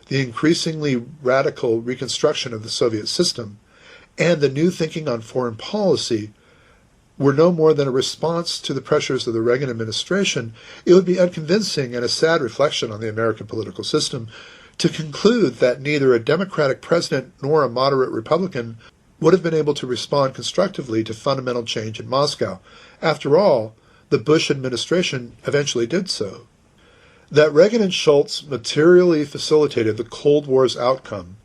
the increasingly radical reconstruction of the Soviet system, and the new thinking on foreign policy were no more than a response to the pressures of the Reagan administration, it would be unconvincing and a sad reflection on the American political system to conclude that neither a Democratic president nor a moderate Republican would have been able to respond constructively to fundamental change in Moscow. After all, the Bush administration eventually did so. That Reagan and Shultz materially facilitated the Cold War's outcome,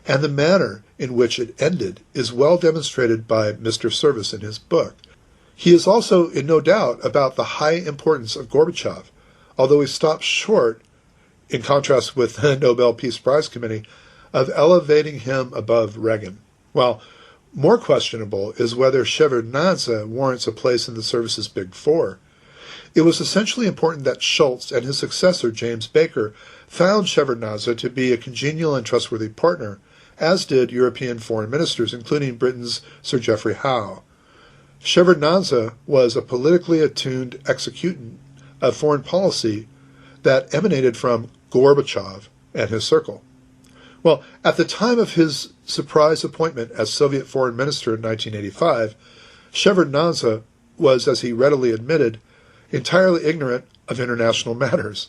and the manner in which it ended, is well demonstrated by Mr. Service in his book. He is also in no doubt about the high importance of Gorbachev, although he stops short, in contrast with the Nobel Peace Prize Committee, of elevating him above Reagan. While more questionable is whether Shevardnadze warrants a place in the service's Big Four. It was essentially important that Shultz and his successor, James Baker, found Shevardnadze to be a congenial and trustworthy partner, as did European foreign ministers, including Britain's Sir Geoffrey Howe. Shevardnadze was a politically attuned executant of foreign policy that emanated from Gorbachev and his circle. Well, at the time of his surprise appointment as Soviet foreign minister in 1985, Shevardnadze was, as he readily admitted, entirely ignorant of international matters.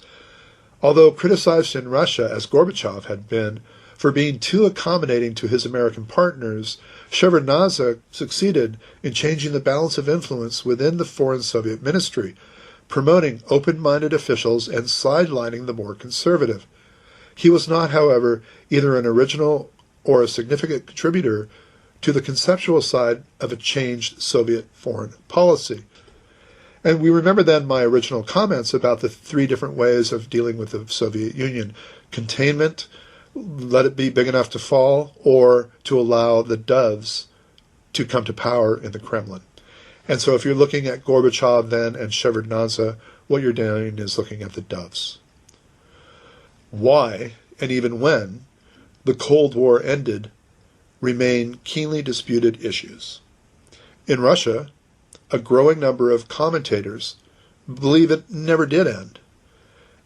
Although criticized in Russia, as Gorbachev had been, for being too accommodating to his American partners, Shevardnadze succeeded in changing the balance of influence within the Foreign Soviet Ministry, promoting open-minded officials and sidelining the more conservative. He was not, however, either an original or a significant contributor to the conceptual side of a changed Soviet foreign policy. And we remember then my original comments about the three different ways of dealing with the Soviet Union: containment, let it be big enough to fall, or to allow the doves to come to power in the Kremlin. And so if you're looking at Gorbachev then and Shevardnadze, what you're doing is looking at the doves. Why, and even when, the Cold War ended remain keenly disputed issues. In Russia, a growing number of commentators believe it never did end.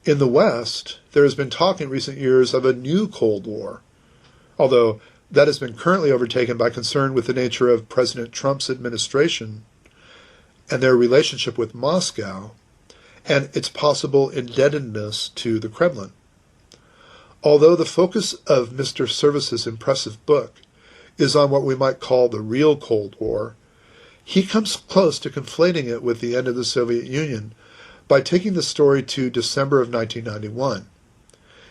In the West, there has been talk in recent years of a new Cold War, although that has been currently overtaken by concern with the nature of President Trump's administration and their relationship with Moscow and its possible indebtedness to the Kremlin. Although the focus of Mr. Service's impressive book is on what we might call the real Cold War, he comes close to conflating it with the end of the Soviet Union by taking the story to December of 1991.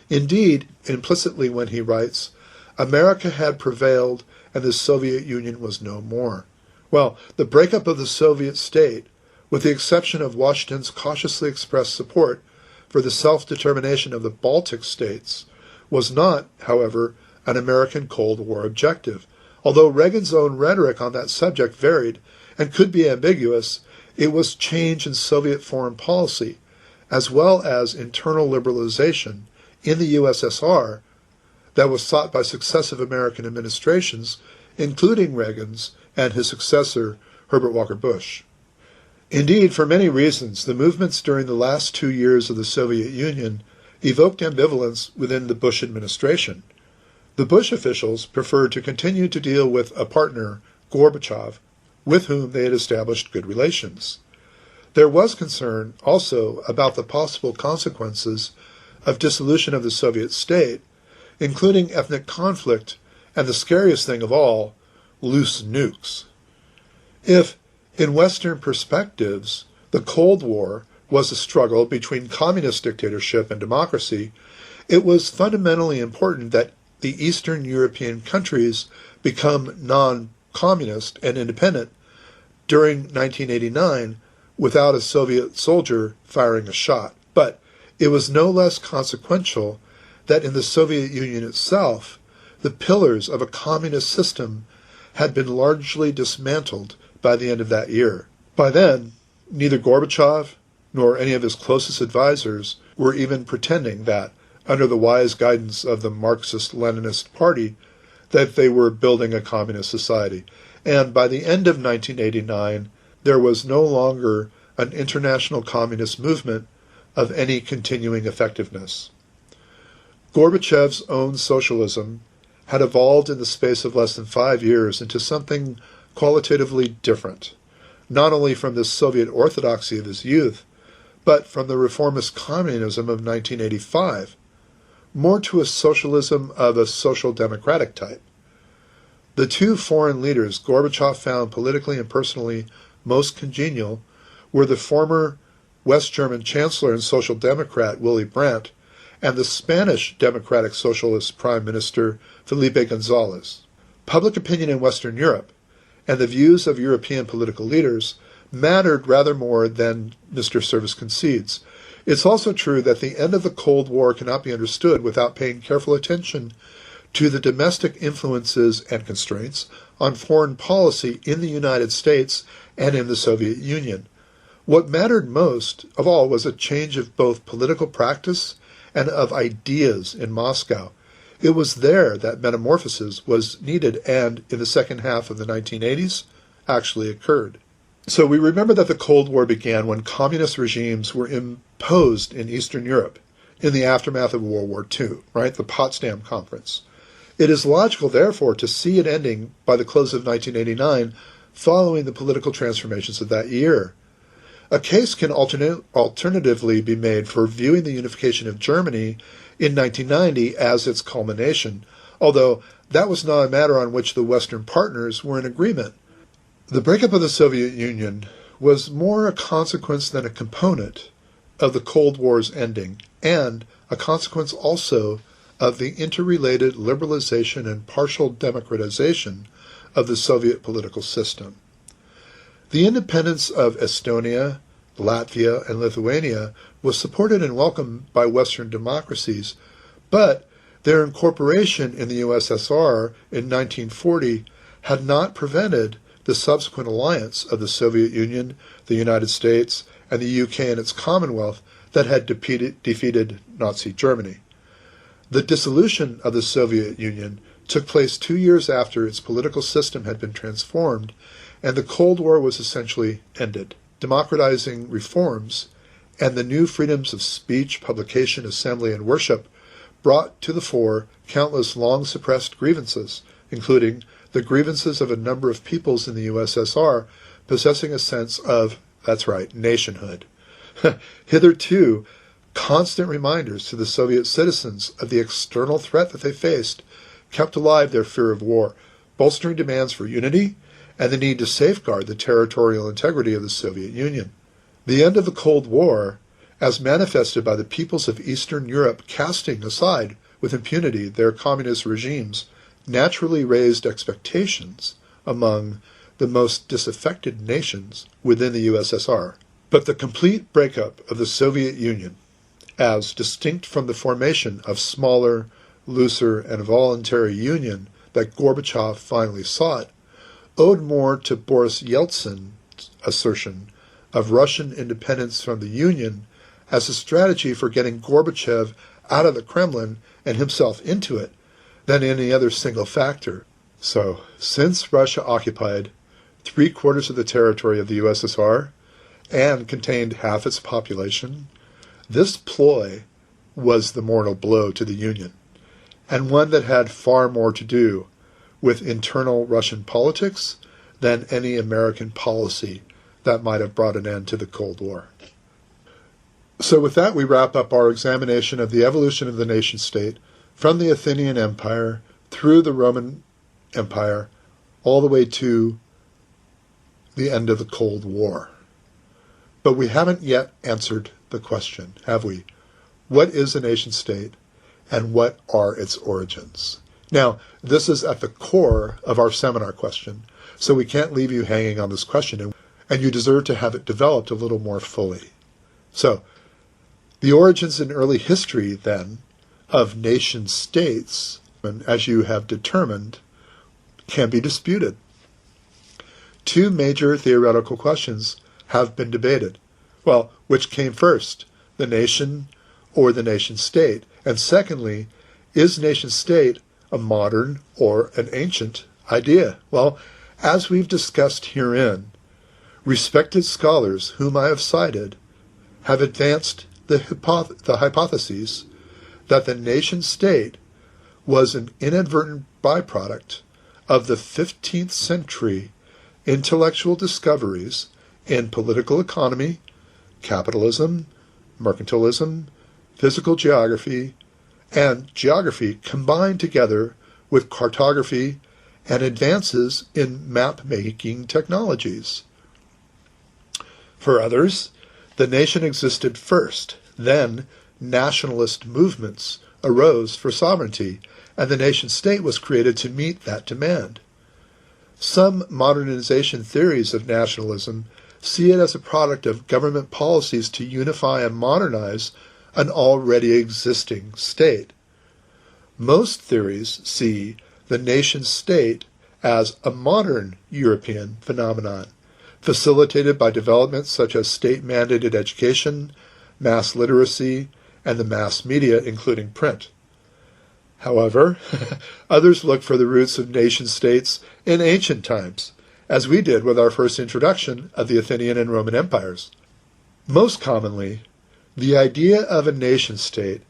Indeed, implicitly when he writes, America had prevailed and the Soviet Union was no more. Well, the breakup of the Soviet state, with the exception of Washington's cautiously expressed support for the self-determination of the Baltic states, was not, however, an American Cold War objective. Although Reagan's own rhetoric on that subject varied and could be ambiguous, it was change in Soviet foreign policy, as well as internal liberalization in the USSR, that was sought by successive American administrations, including Reagan's and his successor, Herbert Walker Bush. Indeed, for many reasons, the movements during the last 2 years of the Soviet Union evoked ambivalence within the Bush administration. The Bush officials preferred to continue to deal with a partner, Gorbachev, with whom they had established good relations. There was concern also about the possible consequences of dissolution of the Soviet state, including ethnic conflict and, the scariest thing of all, loose nukes. If, in Western perspectives, the Cold War was a struggle between communist dictatorship and democracy, it was fundamentally important that the Eastern European countries become non-communist and independent during 1989 without a Soviet soldier firing a shot. But it was no less consequential that in the Soviet Union itself, the pillars of a communist system had been largely dismantled by the end of that year. By then, neither Gorbachev nor any of his closest advisors were even pretending that, under the wise guidance of the Marxist-Leninist Party, that they were building a communist society. And by the end of 1989, there was no longer an international communist movement of any continuing effectiveness. Gorbachev's own socialism had evolved in the space of less than 5 years into something qualitatively different, not only from the Soviet orthodoxy of his youth, but from the reformist communism of 1985, more to a socialism of a social democratic type. The two foreign leaders Gorbachev found politically and personally most congenial were the former West German Chancellor and Social Democrat Willy Brandt and the Spanish Democratic Socialist Prime Minister Felipe González. Public opinion in Western Europe and the views of European political leaders mattered rather more than Mr. Service concedes. It's also true that the end of the Cold War cannot be understood without paying careful attention to the domestic influences and constraints on foreign policy in the United States and in the Soviet Union. What mattered most of all was a change of both political practice and of ideas in Moscow. It was there that metamorphosis was needed and, in the second half of the 1980s, actually occurred. So we remember that the Cold War began when communist regimes were imposed in Eastern Europe in the aftermath of World War II, right? The Potsdam Conference. It is logical, therefore, to see it ending by the close of 1989 following the political transformations of that year. A case can alternatively be made for viewing the unification of Germany in 1990 as its culmination, although that was not a matter on which the Western partners were in agreement. The breakup of the Soviet Union was more a consequence than a component of the Cold War's ending, and a consequence also of the interrelated liberalization and partial democratization of the Soviet political system. The independence of Estonia, Latvia, and Lithuania was supported and welcomed by Western democracies, but their incorporation in the USSR in 1940 had not prevented the subsequent alliance of the Soviet Union, the United States, and the UK and its Commonwealth that had defeated Nazi Germany. The dissolution of the Soviet Union took place 2 years after its political system had been transformed, and the Cold War was essentially ended. Democratizing reforms and the new freedoms of speech, publication, assembly, and worship brought to the fore countless long-suppressed grievances, including the grievances of a number of peoples in the USSR possessing a sense of, that's right, nationhood. Hitherto, constant reminders to the Soviet citizens of the external threat that they faced kept alive their fear of war, bolstering demands for unity and the need to safeguard the territorial integrity of the Soviet Union. The end of the Cold War, as manifested by the peoples of Eastern Europe casting aside with impunity their communist regimes, naturally raised expectations among the most disaffected nations within the USSR. But the complete breakup of the Soviet Union, as distinct from the formation of smaller, looser, and voluntary union that Gorbachev finally sought, owed more to Boris Yeltsin's assertion of Russian independence from the Union as a strategy for getting Gorbachev out of the Kremlin and himself into it than any other single factor. So, since Russia occupied 3/4 of the territory of the USSR and contained half its population, this ploy was the mortal blow to the Union, and one that had far more to do with internal Russian politics than any American policy that might have brought an end to the Cold War. So with that, we wrap up our examination of the evolution of the nation-state from the Athenian Empire through the Roman Empire all the way to the end of the Cold War. But we haven't yet answered the question, have we? What is a nation-state and what are its origins? Now, this is at the core of our seminar question, so we can't leave you hanging on this question, and you deserve to have it developed a little more fully. So, the origins in early history, then, of nation-states, as you have determined, can be disputed. Two major theoretical questions have been debated. Well, which came first, the nation or the nation-state? And secondly, is nation-state a modern or an ancient idea? Well, as we've discussed herein, respected scholars whom I have cited have advanced the hypotheses that the nation-state was an inadvertent byproduct of the 15th century intellectual discoveries in political economy, capitalism, mercantilism, physical geography, and geography combined together with cartography and advances in map-making technologies. For others, the nation existed first, then nationalist movements arose for sovereignty, and the nation-state was created to meet that demand. Some modernization theories of nationalism see it as a product of government policies to unify and modernize an already existing state. Most theories see the nation-state as a modern European phenomenon, facilitated by developments such as state-mandated education, mass literacy, and the mass media, including print. However, others look for the roots of nation-states in ancient times, as we did with our first introduction of the Athenian and Roman empires. Most commonly, the idea of a nation-state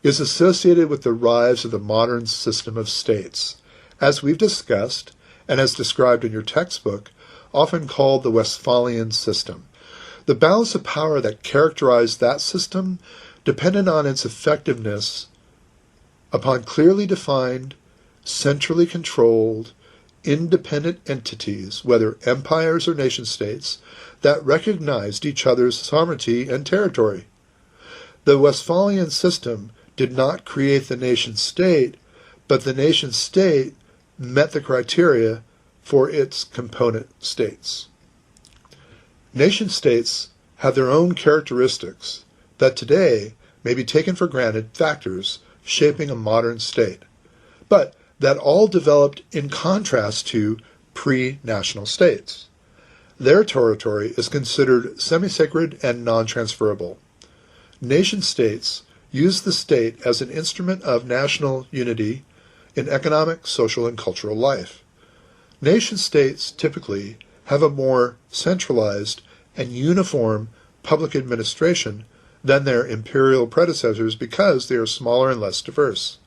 is associated with the rise of the modern system of states, as we've discussed and as described in your textbook, often called the Westphalian system. The balance of power that characterized that system depended on its effectiveness upon clearly defined, centrally controlled, independent entities, whether empires or nation-states, that recognized each other's sovereignty and territory. The Westphalian system did not create the nation-state, but the nation-state met the criteria for its component states. Nation-states have their own characteristics that today may be taken for granted factors shaping a modern state, but that all developed in contrast to pre-national states. Their territory is considered semi-sacred and non-transferable. Nation-states use the state as an instrument of national unity in economic, social, and cultural life. Nation-states typically have a more centralized and uniform public administration than their imperial predecessors because they are smaller and less diverse.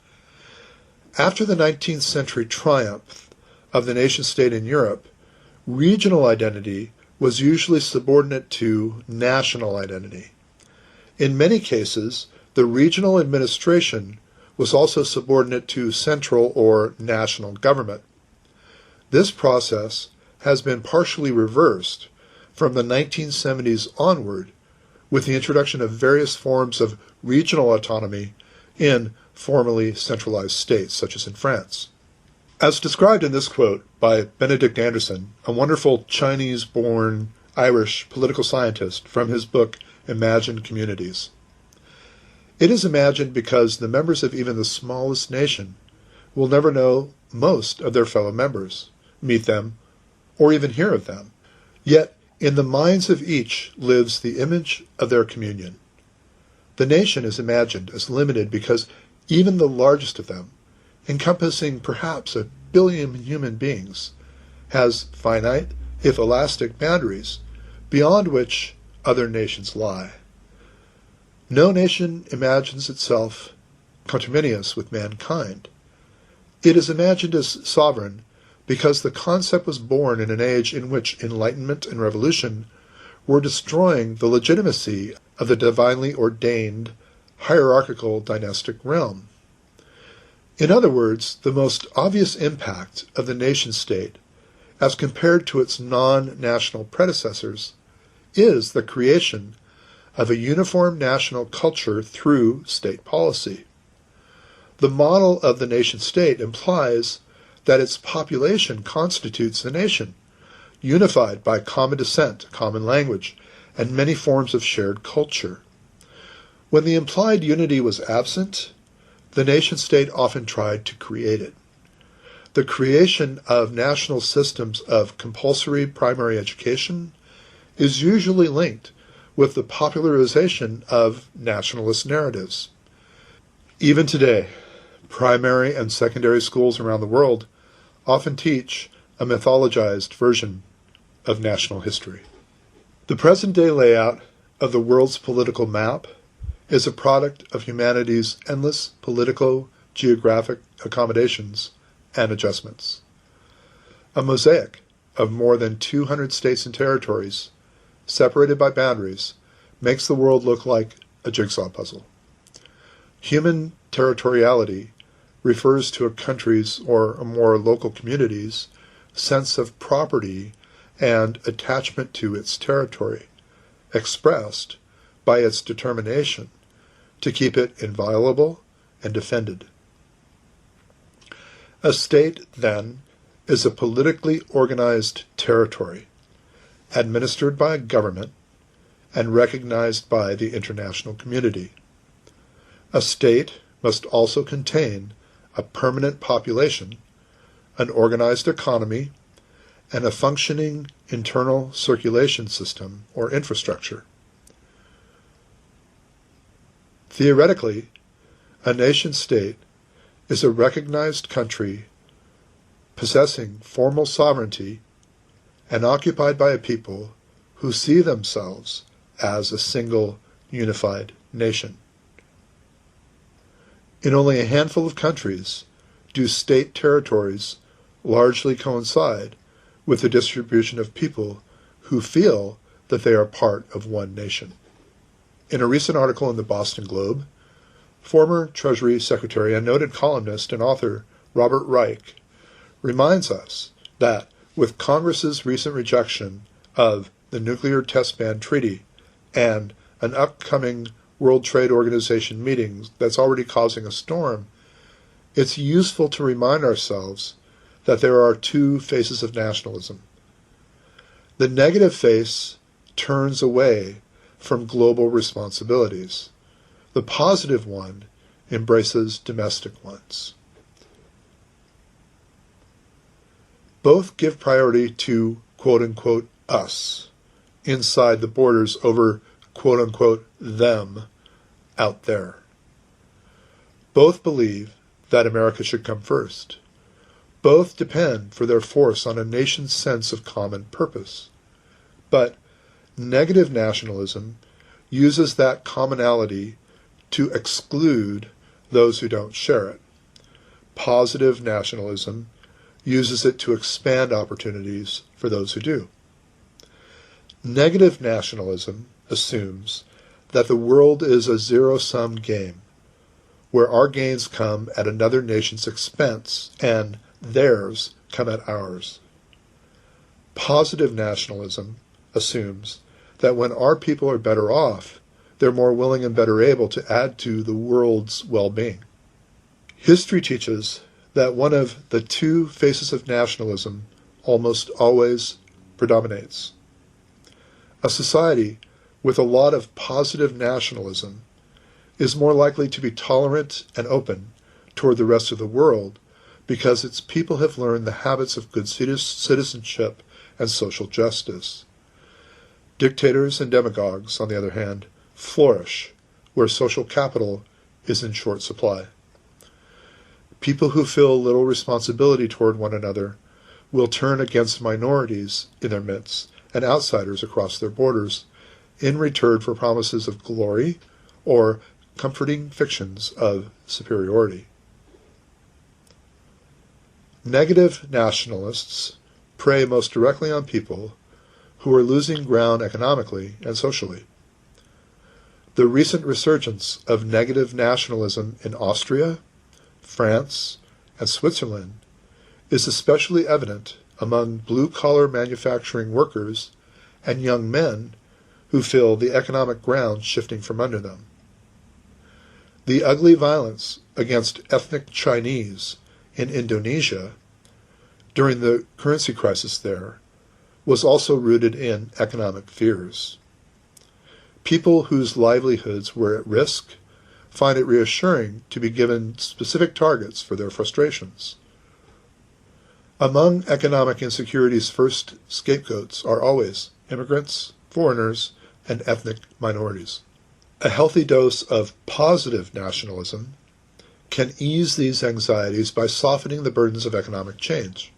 After the 19th century triumph of the nation-state in Europe, regional identity was usually subordinate to national identity. In many cases, the regional administration was also subordinate to central or national government. This process has been partially reversed from the 1970s onward with the introduction of various forms of regional autonomy in formally centralized states, such as in France. As described in this quote by Benedict Anderson, a wonderful Chinese-born Irish political scientist from his book Imagined Communities, it is imagined because the members of even the smallest nation will never know most of their fellow members, meet them, or even hear of them. Yet, in the minds of each lives the image of their communion. The nation is imagined as limited because even the largest of them, encompassing perhaps 1 billion human beings, has finite, if elastic, boundaries beyond which other nations lie. No nation imagines itself conterminous with mankind. It is imagined as sovereign because the concept was born in an age in which enlightenment and revolution were destroying the legitimacy of the divinely ordained hierarchical dynastic realm. In other words, the most obvious impact of the nation-state, as compared to its non-national predecessors, is the creation of a uniform national culture through state policy. The model of the nation-state implies that its population constitutes the nation, unified by common descent, common language, and many forms of shared culture. When the implied unity was absent, the nation-state often tried to create it. The creation of national systems of compulsory primary education is usually linked with the popularization of nationalist narratives. Even today, primary and secondary schools around the world often teach a mythologized version of national history. The present-day layout of the world's political map is a product of humanity's endless politico-geographic accommodations and adjustments. A mosaic of more than 200 states and territories separated by boundaries, makes the world look like a jigsaw puzzle. Human territoriality refers to a country's or a more local community's sense of property and attachment to its territory, expressed by its determination to keep it inviolable and defended. A state, then, is a politically organized territory, administered by a government and recognized by the international community. A state must also contain a permanent population, an organized economy, and a functioning internal circulation system or infrastructure. Theoretically, a nation-state is a recognized country possessing formal sovereignty and occupied by a people who see themselves as a single unified nation. In only a handful of countries do state territories largely coincide with the distribution of people who feel that they are part of one nation. In a recent article in the Boston Globe, former Treasury Secretary and noted columnist and author Robert Reich reminds us that with Congress's recent rejection of the Nuclear Test Ban Treaty and an upcoming World Trade Organization meeting that's already causing a storm, it's useful to remind ourselves that there are two faces of nationalism. The negative face turns away from global responsibilities. The positive one embraces domestic ones. Both give priority to quote-unquote us inside the borders over quote-unquote them out there. Both believe that America should come first. Both depend for their force on a nation's sense of common purpose. But negative nationalism uses that commonality to exclude those who don't share it. Positive nationalism uses it to expand opportunities for those who do. Negative nationalism assumes that the world is a zero-sum game, where our gains come at another nation's expense and theirs come at ours. Positive nationalism assumes that when our people are better off, they're more willing and better able to add to the world's well-being. History teaches that one of the two faces of nationalism almost always predominates. A society with a lot of positive nationalism is more likely to be tolerant and open toward the rest of the world because its people have learned the habits of good citizenship and social justice. Dictators and demagogues, on the other hand, flourish where social capital is in short supply. People who feel little responsibility toward one another will turn against minorities in their midst and outsiders across their borders in return for promises of glory or comforting fictions of superiority. Negative nationalists prey most directly on people who are losing ground economically and socially. The recent resurgence of negative nationalism in Austria, France, and Switzerland is especially evident among blue-collar manufacturing workers and young men who feel the economic ground shifting from under them. The ugly violence against ethnic Chinese in Indonesia during the currency crisis there was also rooted in economic fears. People whose livelihoods were at risk find it reassuring to be given specific targets for their frustrations. Among economic insecurity's first scapegoats are always immigrants, foreigners, and ethnic minorities. A healthy dose of positive nationalism can ease these anxieties by softening the burdens of economic change.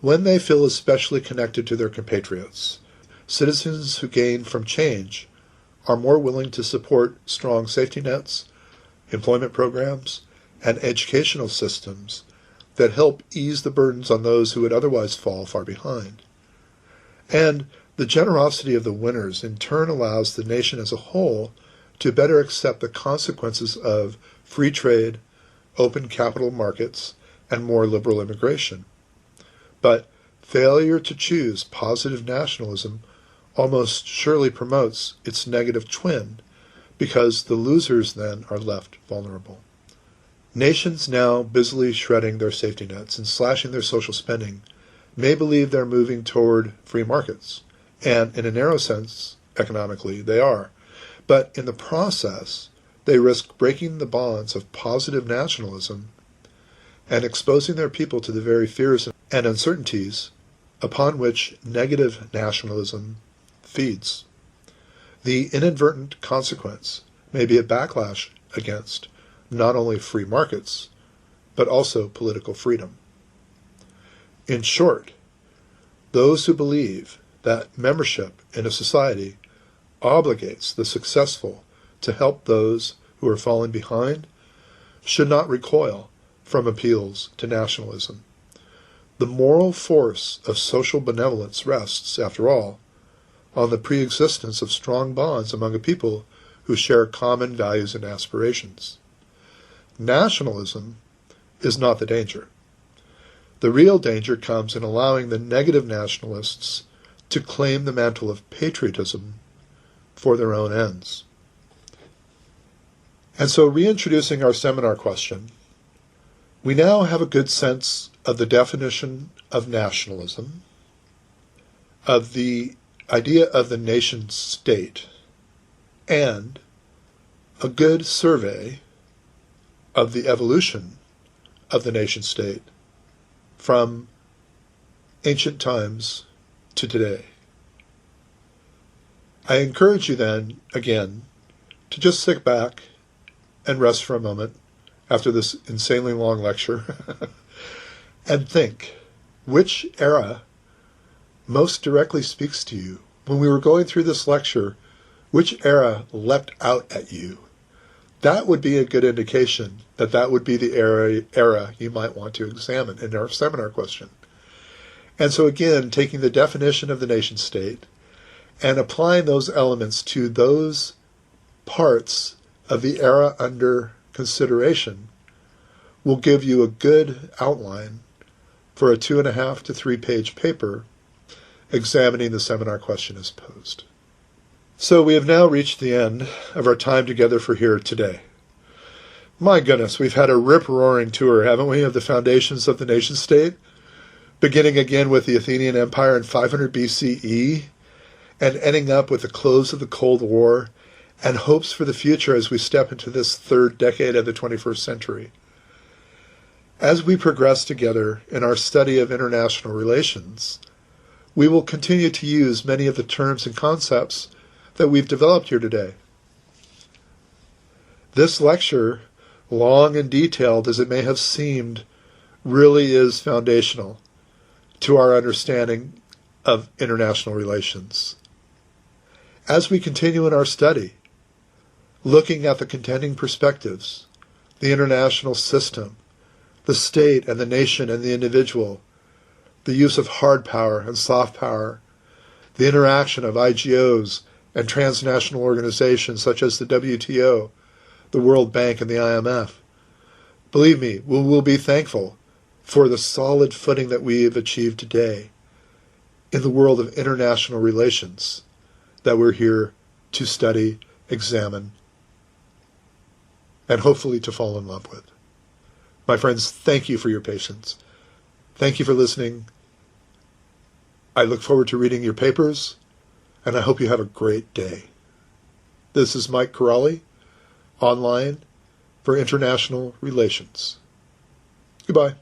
When they feel especially connected to their compatriots, citizens who gain from change are more willing to support strong safety nets, employment programs, and educational systems that help ease the burdens on those who would otherwise fall far behind. And The generosity of the winners in turn allows the nation as a whole to better accept the consequences of free trade, open capital markets, and more liberal immigration. But failure to choose positive nationalism almost surely promotes its negative twin, because the losers then are left vulnerable. Nations now busily shredding their safety nets and slashing their social spending may believe they're moving toward free markets, and in a narrow sense, economically, they are. But in the process, they risk breaking the bonds of positive nationalism and exposing their people to the very fears and uncertainties upon which negative nationalism feeds. The inadvertent consequence may be a backlash against not only free markets, but also political freedom. In short, those who believe that membership in a society obligates the successful to help those who are falling behind should not recoil from appeals to nationalism. The moral force of social benevolence rests, after all, on the pre-existence of strong bonds among a people who share common values and aspirations. Nationalism is not the danger. The real danger comes in allowing the negative nationalists to claim the mantle of patriotism for their own ends. And so, reintroducing our seminar question, we now have a good sense of the definition of nationalism, of the idea of the nation state, and a good survey of the evolution of the nation state from ancient times to today. I encourage you then, again, to just sit back and rest for a moment after this insanely long lecture and think, which era most directly speaks to you? When we were going through this lecture, which era leapt out at you? That would be a good indication that that would be the era you might want to examine in our seminar question. And so again, taking the definition of the nation state and applying those elements to those parts of the era under consideration will give you a good outline for a 2.5 to 3 page paper examining the seminar question as posed. So we have now reached the end of our time together for here today. My goodness, we've had a rip-roaring tour, haven't we, of the foundations of the nation state, beginning again with the Athenian Empire in 500 BCE and ending up with the close of the Cold War and hopes for the future as we step into this third decade of the 21st century. As we progress together in our study of international relations, we will continue to use many of the terms and concepts that we've developed here today. This lecture, long and detailed as it may have seemed, really is foundational to our understanding of international relations. As we continue in our study, looking at the contending perspectives, the international system, the state and the nation and the individual, the use of hard power and soft power, the interaction of IGOs and transnational organizations such as the WTO, the World Bank, and the IMF. Believe me, we will be thankful for the solid footing that we have achieved today in the world of international relations that we're here to study, examine, and hopefully to fall in love with. My friends, thank you for your patience. Thank you for listening. I look forward to reading your papers, and I hope you have a great day. This is Mike Corrali, online for International Relations. Goodbye.